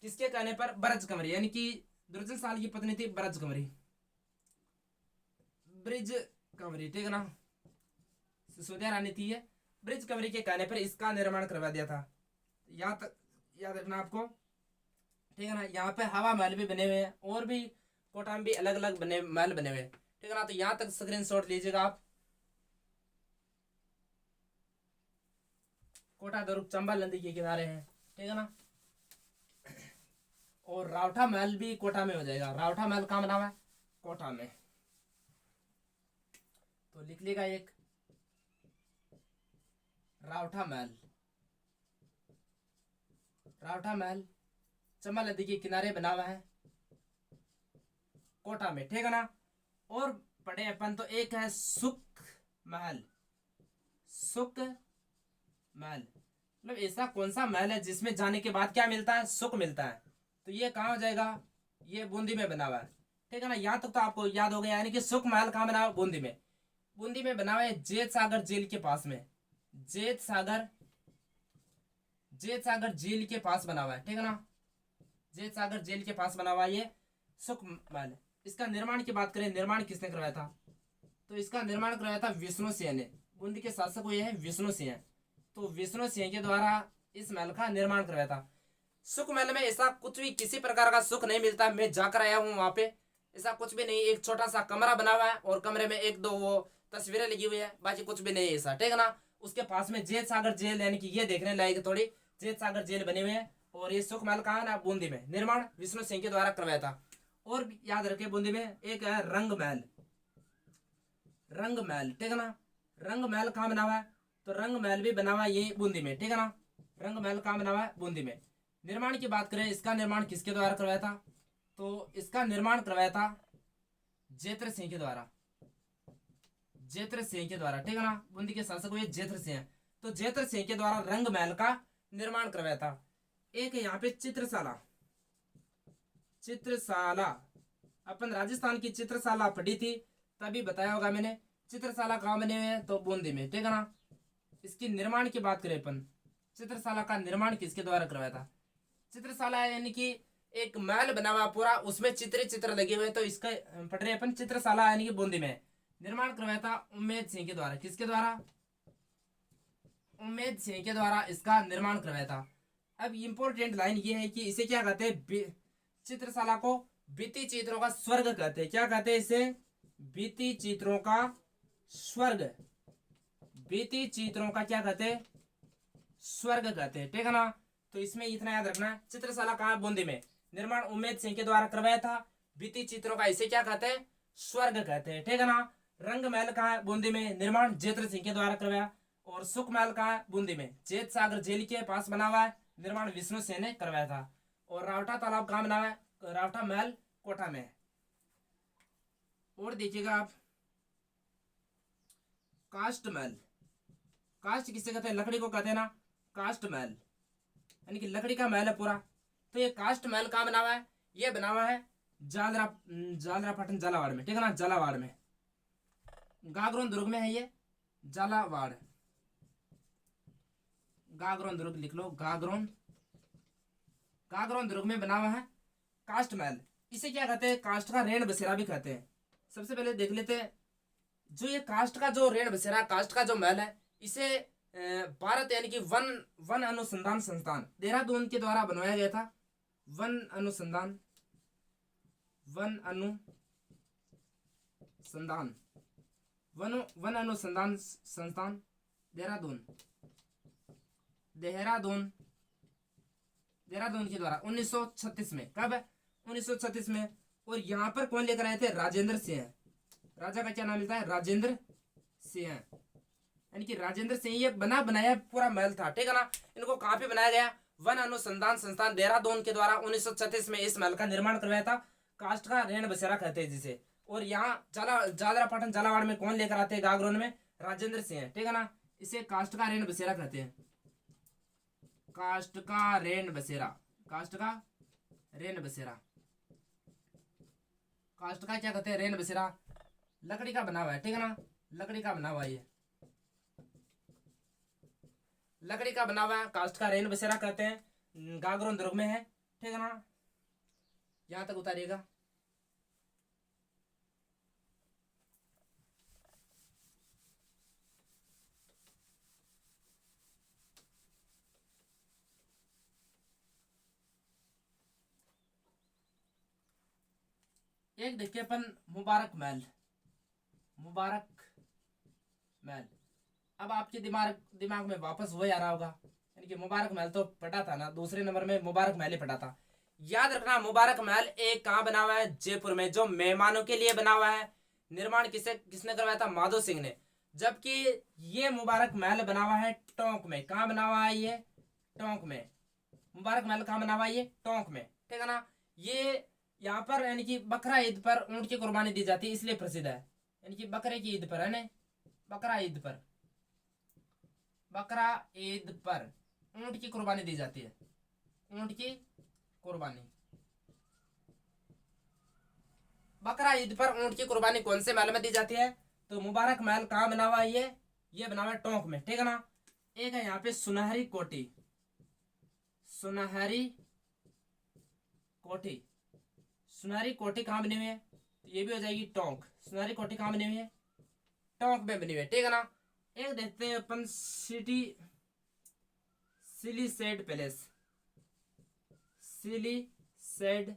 किसके कहने पर? ब्रज कंवरी, यानी कि दुर्जन साल की पत्नी थी ब्रज कंवरी, ब्रिज कंवरी, ठीक है ना। सिसोदिया रानी थी ये, ब्रिज कंवरी के कहने पर इसका निर्माण करवा दिया था। याद रखना आपको, ठीक है ना। यहाँ पे हवा महल भी बने हुए हैं, और भी कोटा में भी अलग अलग बने महल बने हुए हैं, ठीक है ना। तो यहाँ तक स्क्रीन शॉट लीजिएगा आप। कोटा दुर्ग चंबल नदी के किनारे हैं, ठीक है ना। और रावठा महल भी कोटा में हो जाएगा। रावठा महल कहाँ बना हुआ है? कोटा में। तो लिख लेगा एक, रावठा महल, रावठा महल चंबल नदी के किनारे बना हुआ है कोटा में, ठीक है ना। और पढ़े अपन तो एक है सुख महल, सुख महल मतलब ऐसा कौन सा महल है जिसमें जाने के बाद क्या मिलता है? सुख मिलता है। तो ये कहाँ हो जाएगा? ये बूंदी में बना हुआ है, ठीक है ना। यहाँ तक तो आपको याद हो गया, यानी कि सुख महल कहाँ बना हुआ? बूंदी में। बूंदी में बना हुआ है जेत सागर जेल के पास में, जेत सागर जेत सागर झील के पास बना हुआ है, ठीक है ना। जेत सागर झील के पास बना हुआ है ये सुख महल। इसका निर्माण की बात करें, निर्माण किसने करवाया था, तो इसका निर्माण करवाया था विष्णु सिंह ने। बूंदी के शासक हुए हैं विष्णु सिंह। तो विष्णु सिंह के द्वारा इस महल का निर्माण करवाया था। सुख महल में ऐसा कुछ भी किसी प्रकार का सुख नहीं मिलता। मैं जाकर आया हूँ वहां पे, ऐसा कुछ भी नहीं। एक छोटा सा कमरा बना हुआ है और कमरे में एक दो वो तस्वीरें लगी हुई है, बाकी कुछ भी नहीं है ऐसा, ठीक है ना। उसके पास में जेत सागर जेल, यानी कि ये देखने लायक थोड़ी जेत सागर जेल बनी हुई है। और ये सुख महल कहाँ है ना, बूंदी में। निर्माण विष्णु सिंह के द्वारा करवाया था। और याद रखे बूंदी में एक है रंग महल। रंग महल, ठीक है ना। रंग महल कहाँ बना हुआ है, तो रंग महल भी बना हुआ है ये बूंदी में, ठीक है ना। रंग महल कहाँ बना हुआ है, बूंदी में। निर्माण की बात करें, इसका निर्माण किसके द्वारा करवाया था, तो इसका निर्माण करवाया था जेत्र सिंह के द्वारा। जेत्र सिंह के द्वारा, ठीक है ना। बूंदी के शासक हुए जेत्र सिंह। तो जेत्र सिंह के द्वारा रंग महल का निर्माण करवाया था। एक यहाँ पे चित्रशाला। चित्रशाला अपन राजस्थान की चित्रशाला पढ़ी थी, तभी बताया होगा मैंने। चित्रशाला कहाँ बने हुए हैं, तो बूंदी में, ठीक है ना। इसकी निर्माण की बात करें अपन, चित्रशाला का निर्माण किसके द्वारा करवाया था। चित्रशाला यानी कि एक महल बना हुआ पूरा, उसमें चित्र लगे हुए, तो इसका पढ़ रहे अपन चित्रशाला यानी कि बूंदी में। निर्माण करवाया था उम्मेद सिंह के द्वारा। किसके द्वारा, उम्मेद सिंह के द्वारा इसका निर्माण करवाया था। अब इंपॉर्टेंट लाइन ये है कि इसे क्या कहते हैं, चित्रशाला को भित्ति चित्रों का स्वर्ग कहते हैं। क्या कहते हैं इसे, भित्ति चित्रों का स्वर्ग। भित्ति चित्रों का क्या कहते हैं, स्वर्ग कहते हैं, ठीक है ना। तो इसमें इतना याद रखना, चित्रशाला कहाँ, बूंदी में। निर्माण उम्मेद सिंह के द्वारा करवाया था। भित्ति चित्रों का इसे क्या कहते हैं, स्वर्ग कहते हैं, ठीक है ना। रंग महल कहाँ है, बूंदी में। निर्माण जेत्र सिंह के द्वारा करवाया। और सुख महल कहाँ है, बूंदी में। जेत सागर जेल के पास बना हुआ है। निर्माण विष्णु सिंह ने करवाया था। और रावटा तालाब कहाँ बना हुआ है, रावटा महल कोटा में। और देखिएगा आप, कास्ट महल। कास्ट किसे कहते हैं, लकड़ी को कहते हैं ना, कास्ट महल यानी कि लकड़ी का महल है पूरा। तो ये कास्ट महल कहाँ बना हुआ है, ये बना हुआ है जालरापाटन झालावाड़ में, ठीक है ना। झालावाड़ में, गागरोन दुर्ग में है ये, झालावाड़। गागरोन दुर्ग लिख लो, गागरोन दुर्ग में बना हुआ है कास्ट महल। इसे क्या कहते हैं, कास्ट का रेण बसेरा भी कहते हैं। सबसे पहले देख लेते हैं, जो ये कास्ट का जो रेण बसेरा, कास्ट का जो महल है, इसे भारत यानी कि वन अनुसंधान संस्थान देहरादून के द्वारा बनवाया गया था। वन अनुसंधान संस्थान देहरादून के द्वारा 1936 में। कब, 1936 में। और यहाँ पर कौन लेकर आए थे, राजेंद्र सिंह। राजा का क्या नाम मिलता है, राजेंद्र सिंह। यानी कि राजेंद्र सिंह ये बनाया पूरा महल था, ठीक है ना। इनको कहाँ पे बनाया गया, वन अनुसंधान संस्थान देहरादून के द्वारा 1936 में इस महल का निर्माण करवाया था। कास्ट का रेण बसेरा कहते हैं जिसे। और यहाँ झालरापाटन झालावाड़ में कौन लेकर आते हैं, गागरोन में राजेंद्र सिंह, ठीक है ना। इसे कास्ट का रेण बसेरा कहते हैं। कास्ट का रेण बसेरा, कास्ट का रेण बसेरा, कास्ट का क्या कहते हैं, रेण बसेरा। लकड़ी का बना हुआ है, ठीक है ना। लकड़ी का बना हुआ है, ये लकड़ी का बना हुआ है, कास्ट का रेण बसेरा कहते हैं। गागरोन दुर्ग में है, ठीक है ना। यहां तक उतारिएगा। एक देखिए अपन मुबारक महल। अब आपके दिमाग में वापस वही आ रहा होगा, यानी कि मुबारक महल तो पढ़ा था ना, दूसरे नंबर में मुबारक महल ही पढ़ा था। याद रखना, मुबारक महल एक कहाँ बना हुआ है, जयपुर में, जो मेहमानों के लिए बना हुआ है। निर्माण किसने करवाया था, माधो सिंह ने। जबकि ये मुबारक महल बना हुआ है टोंक में। कहाँ बना हुआ है ये, टोंक में। मुबारक महल कहाँ बना हुआ है, ये टोंक में, ठीक है ना। ये यहाँ पर यानी कि बकरा ईद पर ऊंट की कुर्बानी दी जाती है, इसलिए प्रसिद्ध है। यानी कि बकरे की ईद पर है ना, बकरा ईद पर ऊंट की कुर्बानी दी जाती है। ऊंट की कुर्बानी, बकरा ईद पर ऊंट की कुर्बानी कौन से महल में दी जाती है, तो मुबारक महल कहाँ बना हुआ है, ये बना हुआ है टोंक में, ठीक है ना। एक है यहाँ पे सुनहरी कोठी। सुनहरी कोठी। सुनहरी कोठी कहाँ बनी हुई है? तो ये भी हो जाएगी टोंक। सुनहरी कोठी कहाँ बनी हुई है? टोंक में बनी हुई है, ठीक है ना। एक देखते हैं अपन city Siliserh palace. Siliserh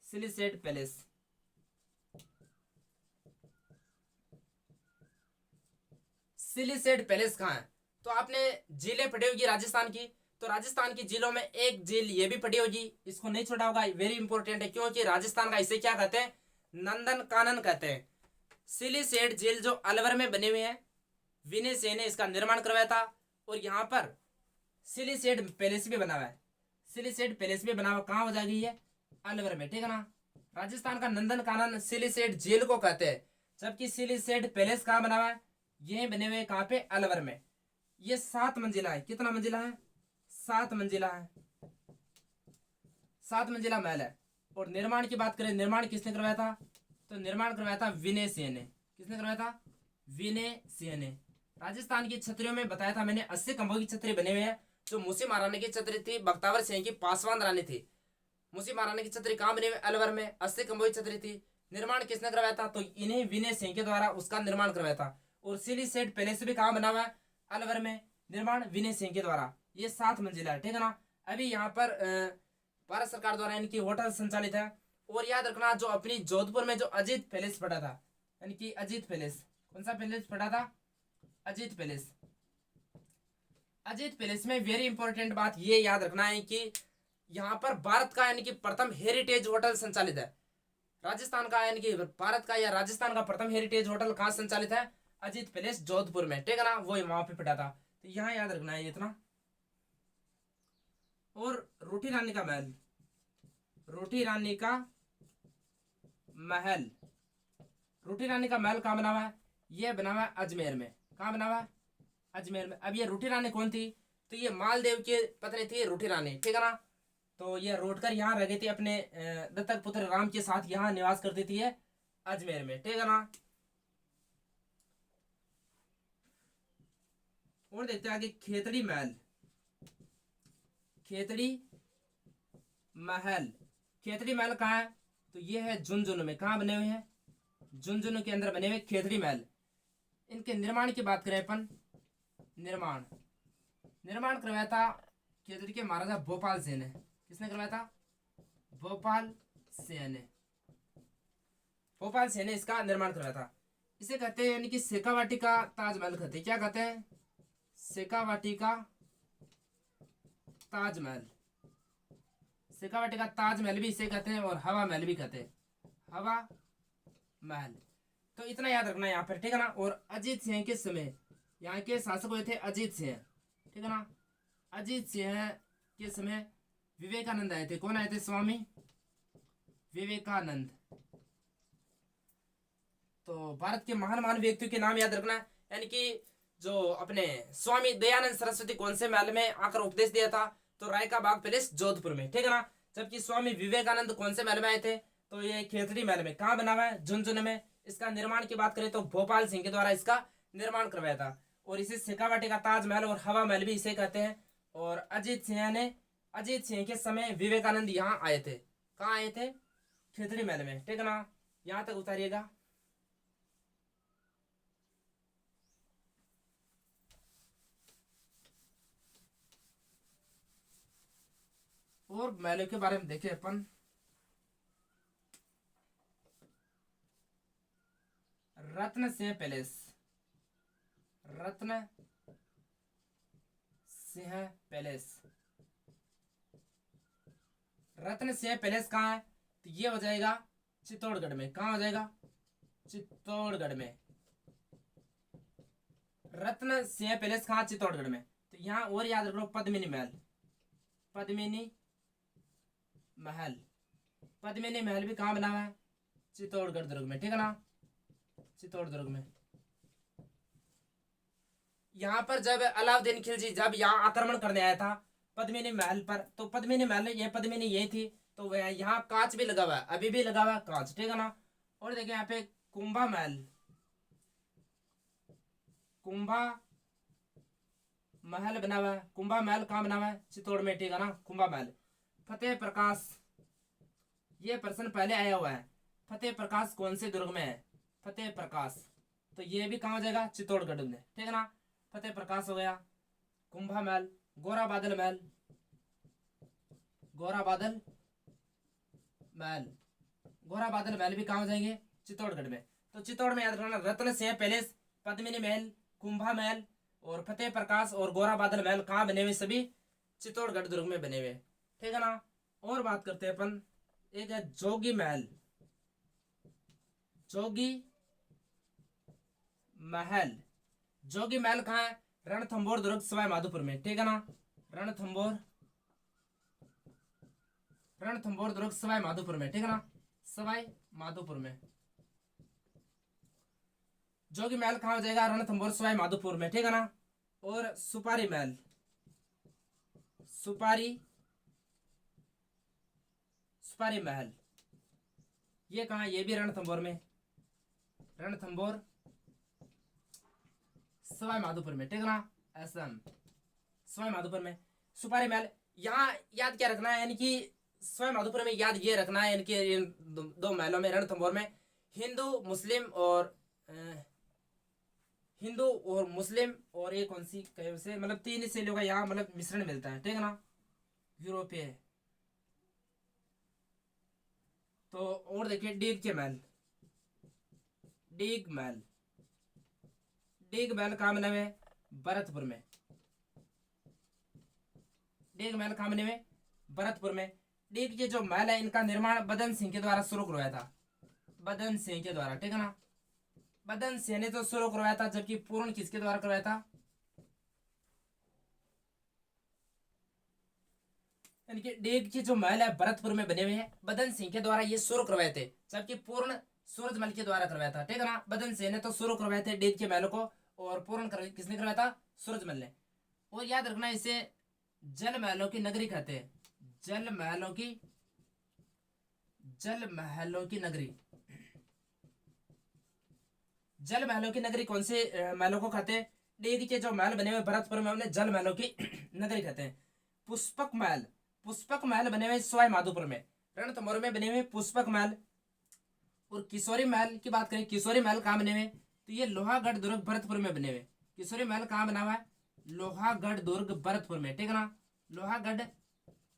Siliserh palace. Siliserh palace कहाँ है? तो आपने झीलें पढ़ी होगी राजस्थान की, तो राजस्थान की झीलों में एक झील ये भी पड़ी होगी, इसको नहीं छोड़ा होगा, वेरी इंपॉर्टेंट है, क्योंकि राजस्थान का इसे क्या कहते हैं? नंदन कानन कहते हैं। सिलीसेड झील जो अलवर में बनी हुई है, विनय सेन ने इसका निर्माण करवाया था। और यहाँ पर सिलीसेड पैलेस भी बना हुआ है। सिलीसेड पैलेस भी बना हुआ कहाँ हो जाएगी ये? अलवर में, ठीक है ना। राजस्थान का नंदन कानन सिलीसेड झील को कहते हैं, जबकि सिलीसेड पैलेस कहाँ बना हुआ है? ये बने हुए कहाँ पे? अलवर में। ये 7 मंजिला है। कितना मंजिला है? 7 मंजिला है। 7 मंजिला महल है। और निर्माण की बात करें, निर्माण किसने करवाया था? तो निर्माण करवाया था विनय सिंह ने। किसने करवाया था? विनय सिंह ने। राजस्थान की छतरियों में बताया था मैंने 80 खंभों की छतरी बनी हुई है। जो मूसी महारानी की छतरी थी, बख्तावर सिंह की पासवान रानी थी। मूसी महारानी की छतरी कहाँ बनी हुई? अलवर में। 80 खंभों की छतरी थी। निर्माण किसने करवाया था? तो इन्हीं विनय सिंह के द्वारा उसका निर्माण करवाया था। और सिलीसेड पैलेस भी कहाँ बना हुआ है? अलवर में। निर्माण विनय सिंह के द्वारा। ये 7 मंजिला है, ठीक है ना। अभी यहाँ पर भारत सरकार द्वारा इनकी होटल संचालित है। और याद रखना, जो अपनी जोधपुर में जो अजीत पैलेस पड़ा था, यानी कि अजीत पैलेस, कौन सा पैलेस पड़ा था? अजीत पैलेस। अजीत पैलेस में वेरी इंपॉर्टेंट बात ये याद रखना है कि यहाँ पर भारत का यानी कि प्रथम हेरिटेज होटल संचालित है। राजस्थान का यानी कि भारत का या राजस्थान का प्रथम हेरिटेज होटल कहाँ संचालित है? अजीत पैलेस जोधपुर में, ठीक है ना। वो वहां पे पड़ा था, तो यहाँ याद रखना है इतना। और रोटी रानी का महल। रोटी रानी का महल। रोटी रानी का महल कहाँ बना हुआ है? ये बना हुआ है अजमेर में। कहाँ बना हुआ है? अजमेर में। अब ये रोटी रानी कौन थी? तो ये मालदेव की पत्नी थी रोटी रानी, ठीक है ना। तो ये रोटकर यहाँ रह गई थी, अपने दत्तक पुत्र राम के साथ यहाँ निवास करती थी ये अजमेर में, ठीक है ना। और देखते हैं आगे खेतड़ी महल। खेतड़ी महल। खेतड़ी महल कहाँ है? तो ये है झुंझुनू में। कहाँ बने हुए हैं? झुंझुनू के अंदर बने हुए खेतड़ी महल। इनके निर्माण की बात करें अपन, निर्माण करवाया था खेतड़ी के महाराजा भोपाल सिंह ने। किसने करवाया था? भोपाल सिंह ने। भोपाल सिंह ने इसका निर्माण करवाया था। इसे कहते हैं यानी कि शेखावाटी का ताजमहल कहते हैं। क्या कहते हैं? शेखावाटी का ताजमहल। शेखावाटी का ताजमहल भी इसे कहते हैं, और हवा महल भी कहते हैं। हवा महल। तो इतना याद रखना है यहाँ पर, ठीक है ना। और अजीत सिंह के समय यहाँ के शासक हुए थे अजीत सिंह, ठीक है ना। अजीत सिंह के समय विवेकानंद आए थे। कौन आए थे? स्वामी विवेकानंद। तो भारत के महान महान व्यक्तियों के नाम याद रखना है, यानी कि जो अपने स्वामी दयानंद सरस्वती कौन से महल में आकर उपदेश दिया था? तो राय का बाग पैलेस जोधपुर में, ठीक है ना। जबकि स्वामी विवेकानंद कौन से महल में आए थे? तो ये खेतड़ी महल में। कहाँ बना हुआ है? झुंझुनू में। इसका निर्माण की बात करें तो भोपाल सिंह के द्वारा इसका निर्माण करवाया था। और इसे शेखावाटी का ताजमहल और हवा महल भी इसे कहते हैं। और अजीत सिंह के समय विवेकानंद यहाँ आए थे। कहाँ आए थे? खेतड़ी महल में, ठीक है ना। यहाँ तक उतारिएगा। और महलों के बारे में देखें अपन, रत्न सिंह पैलेस। रत्न सिंह पैलेस। रत्न सिंह पैलेस कहाँ है? तो ये हो जाएगा चित्तौड़गढ़ में। कहाँ हो जाएगा? चित्तौड़गढ़ में। रत्न सिंह पैलेस कहाँ? चित्तौड़गढ़ में। तो यहाँ और याद रखो पद्मिनी महल। पद्मिनी महल। पद्मिनी महल भी कहाँ बना हुआ है? चित्तौड़गढ़ दुर्ग में, ठीक है ना। चित्तौड़ दुर्ग में। यहाँ पर जब अलाउद्दीन खिलजी जब यहाँ आक्रमण करने आया था पद्मिनी महल पर, तो पद्मिनी महल ये पद्मिनी यही थी, तो यहाँ कांच भी लगा हुआ है, अभी भी लगा हुआ है कांच, ठीक है ना। और देखिए यहाँ पे कुंभा महल। कुंभा महल बना हुआ है, कुंभा महल कहाँ बना हुआ है? चित्तौड़ में, ठीक है ना, कुंभा महल। फतेह प्रकाश, ये प्रश्न पहले आया हुआ है, फतेह प्रकाश कौन से दुर्ग में है? फतेह प्रकाश, तो ये भी कहाँ हो जाएगा? चित्तौड़गढ़ में, ठीक है ना। फतेह प्रकाश हो गया, कुंभा महल, गोरा बादल महल, गोरा बादल महल, गोरा बादल महल भी कहाँ हो जाएंगे? चित्तौड़गढ़ में। तो चित्तौड़ में याद रखना, रत्न सिंह पैलेस, पद्मिनी महल, कुंभा महल और फतेह प्रकाश और गोरा बादल महल कहाँ बने हुए? सभी चित्तौड़गढ़ दुर्ग में बने हुए, ठीक है ना। और बात करते हैं अपन, एक है जोगी महल, जोगी महल, जोगी महल कहाँ है? रणथंभौर दुर्ग, सवाई माधोपुर में, ठीक है ना। रणथंभौर, रणथंभौर दुर्ग सवाई माधोपुर में, ठीक है ना, सवाई माधोपुर में। जोगी महल कहाँ हो जाएगा? रणथंभौर सवाई माधोपुर में, ठीक है ना। और सुपारी महल, सुपारी, सुपारी महल, ये कहाँ? ये भी रणथंभौर में, रणथंभौर सवाई माधोपुर में, ठीक है ना, असम, सवाई माधोपुर में सुपारी महल। यहाँ याद क्या रखना है, यानी कि सवाई माधोपुर में याद ये रखना है, यानी कि इन दो महलों में, रणथंभौर में हिंदू मुस्लिम और हिंदू और मुस्लिम और एक कौन सी से, मतलब तीन शैलियों का यहाँ मतलब मिश्रण मिलता है, ठीक है ना, यूरोपीय। तो और देखिए डीग के महल, डीग महल, डीग महल कहाँ बने हुए? भरतपुर में, डीग महल कहाँ बने हुए? भरतपुर में। डीग के जो महल है इनका निर्माण बदन सिंह के द्वारा शुरू करवाया था, बदन सिंह के द्वारा, ठीक है ना। बदन सिंह ने तो शुरू करवाया था, जबकि पूर्ण किसके द्वारा करवाया था? यानी कि डीग के जो महल है भरतपुर में बने हुए हैं, बदन सिंह के द्वारा ये शुरू करवाए थे, जबकि पूर्ण सूरजमल के द्वारा करवाया था, ठीक है ना। बदन सिंह ने तो शुरू करवाए थे डीग के महलों को, और पूर्ण किसने करवाया था? सूरजमल ने। और याद रखना, इसे जल महलों की नगरी कहते हैं, जल महलों की, जल महलों की नगरी, जल महलों की नगरी कौन से महलों को कहते हैं? डीग के जो महल बने हुए भरतपुर में उन्हें जल महलों की नगरी कहते हैं। पुष्पक महल, पुष्पक महल बने हुए सवाई माधोपुर में, रणथंभौर में बने हुए पुष्पक महल। और किशोरी महल की बात करें, किशोरी महल कहाँ बने हुए? तो ये लोहागढ़ दुर्ग भरतपुर में बने हुए। किशोरी महल कहाँ बना हुआ है? लोहागढ़ दुर्ग भरतपुर में, ठीक है ना। लोहागढ़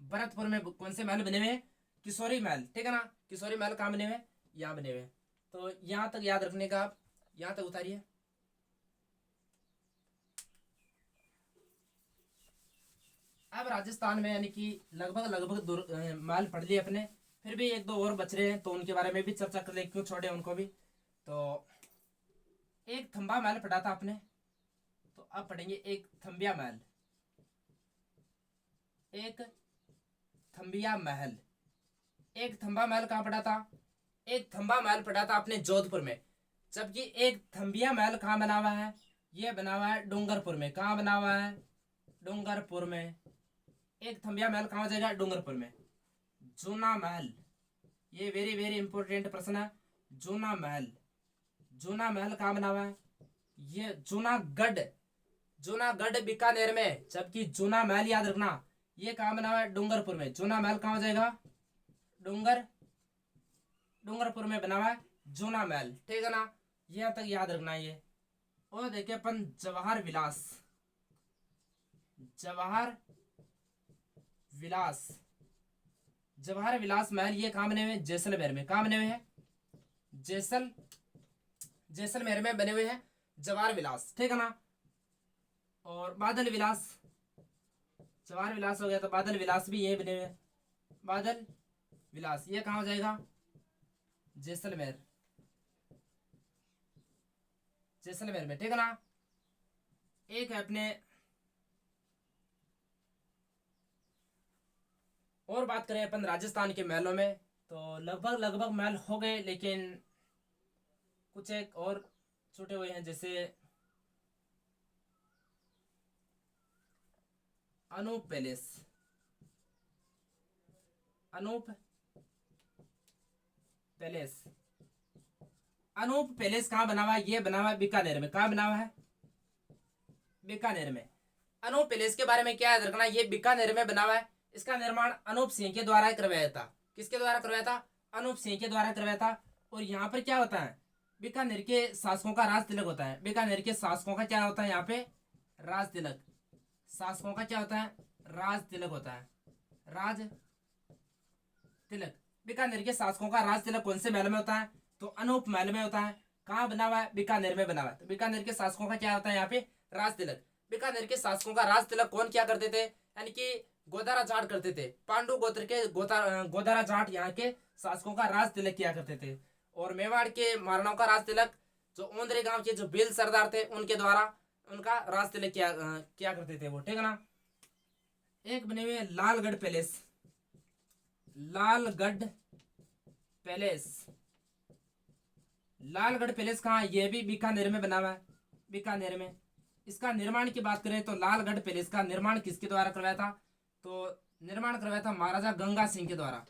भरतपुर में कौन से महल बने हुए? किशोरी महल, ठीक है ना। किशोरी महल कहाँ बने हुए? यहाँ बने हुए। तो यहाँ तक याद रखने का, आप यहाँ तक उतारिए। अब राजस्थान में यानी कि लगभग लगभग महल पढ़ लिए अपने, फिर भी एक दो और बच रहे हैं, तो उनके बारे में भी चर्चा कर ले, क्यों छोड़े उनको भी। तो एक थंबा महल पढ़ा था आपने, तो अब पढ़ेंगे एक थंबिया महल, एक थंबिया महल। एक थंबा महल कहाँ पढ़ा था? एक थंबा महल पढ़ा था आपने जोधपुर में, जबकि एक थंबिया महल कहाँ बना हुआ है? ये बना हुआ है डूंगरपुर में। कहाँ बना हुआ है? डूंगरपुर में। एक थंबिया महल कहाँ हो जाएगा? डूंगरपुर में। जूना महल, ये वेरी वेरी इंपॉर्टेंट प्रश्न है। जूना महल, जूना महल कहाँ बना हुआ है? ये जूनागढ़, जूनागढ़ बीकानेर में, जबकि जूना महल याद रखना ये कहाँ बना हुआ है? डूंगरपुर में। जूना महल कहाँ हो जाएगा? डूंगरपुर में बना हुआ है जूना महल, ठीक है ना। यह तक याद रखना है ये। और देखिए अपन जवाहर विलास, जवाहर विलास, जवाहर विलास महल ये कहाँ बने हुए हैं? जैसलमेर में। कहाँ बने हुए हैं? जैसलमेर में बने हुए हैं जवाहर विलास, ठीक है ना। और बादल विलास, जवाहर विलास हो गया, तो बादल विलास भी ये बने हुए हैं। बादल विलास ये कहाँ हो जाएगा? जैसलमेर, जैसलमेर में, ठीक है ना। एक है अपने, और बात करें अपन राजस्थान के महलों में, तो लगभग लगभग महल हो गए, लेकिन कुछ एक और छूटे हुए हैं, जैसे Anoop Palace, Anoop Palace, Anoop Palace कहाँ बना हुआ है? ये बना हुआ है बीकानेर में। कहाँ बना हुआ है? बीकानेर में। अनूप पैलेस के बारे में क्या याद रखना, ये बीकानेर में बना हुआ है। इसका निर्माण अनूप सिंह के द्वारा करवाया था। किसके द्वारा करवाया था? अनूप सिंह के द्वारा करवाया था। और यहाँ पर क्या होता है, बीकानेर के शासकों का राज तिलक होता है। बीकानेर के शासकों का क्या होता है यहाँ पे? राज तिलक। शासकों का क्या होता है? राज तिलक होता है। राज तिलक। बीकानेर के शासकों का राज तिलक कौन से महल में होता है? तो अनूप महल में होता है। कहाँ बना हुआ है? बीकानेर में बना हुआ है। तो बीकानेर के शासकों का क्या होता है यहाँ पे? राज तिलक। बीकानेर के शासकों का राज तिलक कौन क्या करते थे? यानी कि गोदारा जाट करते थे। पांडु गोत्र के गोदारा जाट यहाँ के शासकों का राज तिलक किया करते थे। और मेवाड़ के महाराणाओं का राज तिलक जो ओंदरे गांव के जो बेल सरदार थे उनके द्वारा उनका राज तिलक किया करते थे वो, ठीक है ना। एक बने हुए Lalgarh palace. Lalgarh palace. Lalgarh palace कहाँ? यह भी बीकानेर में बना हुआ है। बीकानेर में। इसका निर्माण की बात करें तो लालगढ़ पैलेस का निर्माण किसके द्वारा करवाया था? तो निर्माण करवाया था महाराजा गंगा सिंह के द्वारा।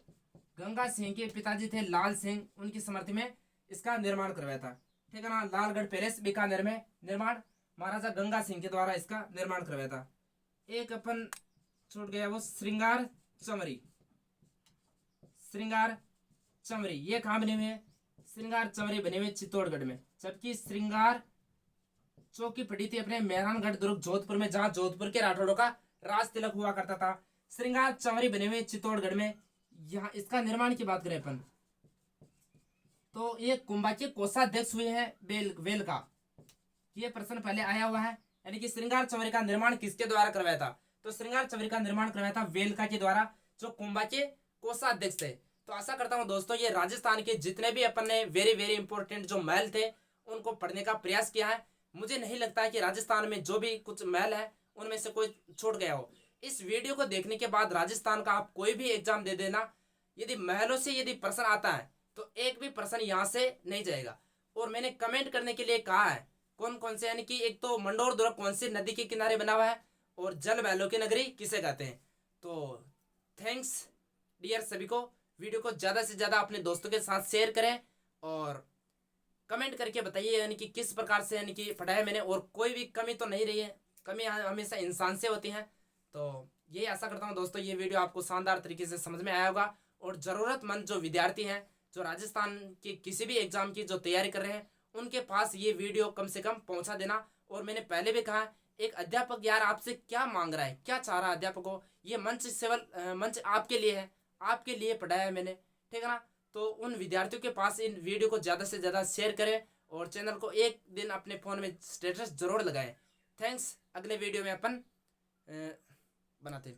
गंगा सिंह के पिताजी थे लाल सिंह, उनकी स्मृति में इसका निर्माण करवाया था, ठीक है ना। लालगढ़ पैलेस बीकानेर में निर्माण महाराजा गंगा सिंह के द्वारा इसका निर्माण करवाया था। एक अपन छूट गया वो श्रृंगार चमरी। श्रृंगार चमरी ये कहाँ बने हुए हैं? श्रृंगार चमरी बने हुए चित्तौड़गढ़ में। जबकि श्रृंगार चौकी पड़ी थी अपने मेहरानगढ़ दुर्ग जोधपुर में, जहां जोधपुर के राठौड़ों का राज तिलक हुआ करता था। श्रृंगार चमरी बने हुए चित्तौड़गढ़ में। यहाँ इसका निर्माण की बात करें अपन तो ये कुंभा के कोषाध्यक्ष हुए हैं वेल का। ये प्रश्न पहले आया हुआ है। यानी कि श्रृंगार चमरी का निर्माण किसके द्वारा करवाया था? तो श्रृंगार चमरी का निर्माण करवाया था वेलका के द्वारा, जो कुंभा के कोषाध्यक्ष थे। तो आशा करता हूं दोस्तों ये राजस्थान के जितने भी अपन ने वेरी वेरी इंपॉर्टेंट जो महल थे उनको पढ़ने का प्रयास किया है। मुझे नहीं लगता है कि राजस्थान में जो भी कुछ महल है उनमें से कोई छूट गया हो। इस वीडियो को देखने के बाद राजस्थान का आप कोई भी एग्जाम दे देना, यदि महलों से यदि प्रश्न आता है तो एक भी प्रश्न यहाँ से नहीं जाएगा। और मैंने कमेंट करने के लिए कहा है कौन कौन से, यानी कि एक तो मंडोर दुर्ग कौन सी नदी के किनारे बना हुआ है और जल महलों की नगरी किसे कहते हैं। तो थैंक्स डियर सभी को। वीडियो को ज़्यादा से ज़्यादा अपने दोस्तों के साथ शेयर करें और कमेंट करके बताइए यानी कि किस प्रकार से यानी कि पढ़ाया मैंने और कोई भी कमी तो नहीं रही है। कमी हमेशा इंसान से होती हैं। तो ये आशा करता हूँ दोस्तों ये वीडियो आपको शानदार तरीके से समझ में आया होगा। और ज़रूरतमंद जो विद्यार्थी हैं जो राजस्थान की किसी भी एग्ज़ाम की जो तैयारी कर रहे हैं उनके पास ये वीडियो कम से कम पहुँचा देना। और मैंने पहले भी कहा एक अध्यापक यार आपसे क्या मांग रहा है, क्या चाह रहा है अध्यापक को, ये मंच आपके लिए है, आपके लिए पढ़ाया है मैंने, ठीक है ना। तो उन विद्यार्थियों के पास इन वीडियो को ज़्यादा से ज़्यादा शेयर करें और चैनल को एक दिन अपने फ़ोन में स्टेटस जरूर लगाएं। थैंक्स। अगले वीडियो में अपन बनाते हैं।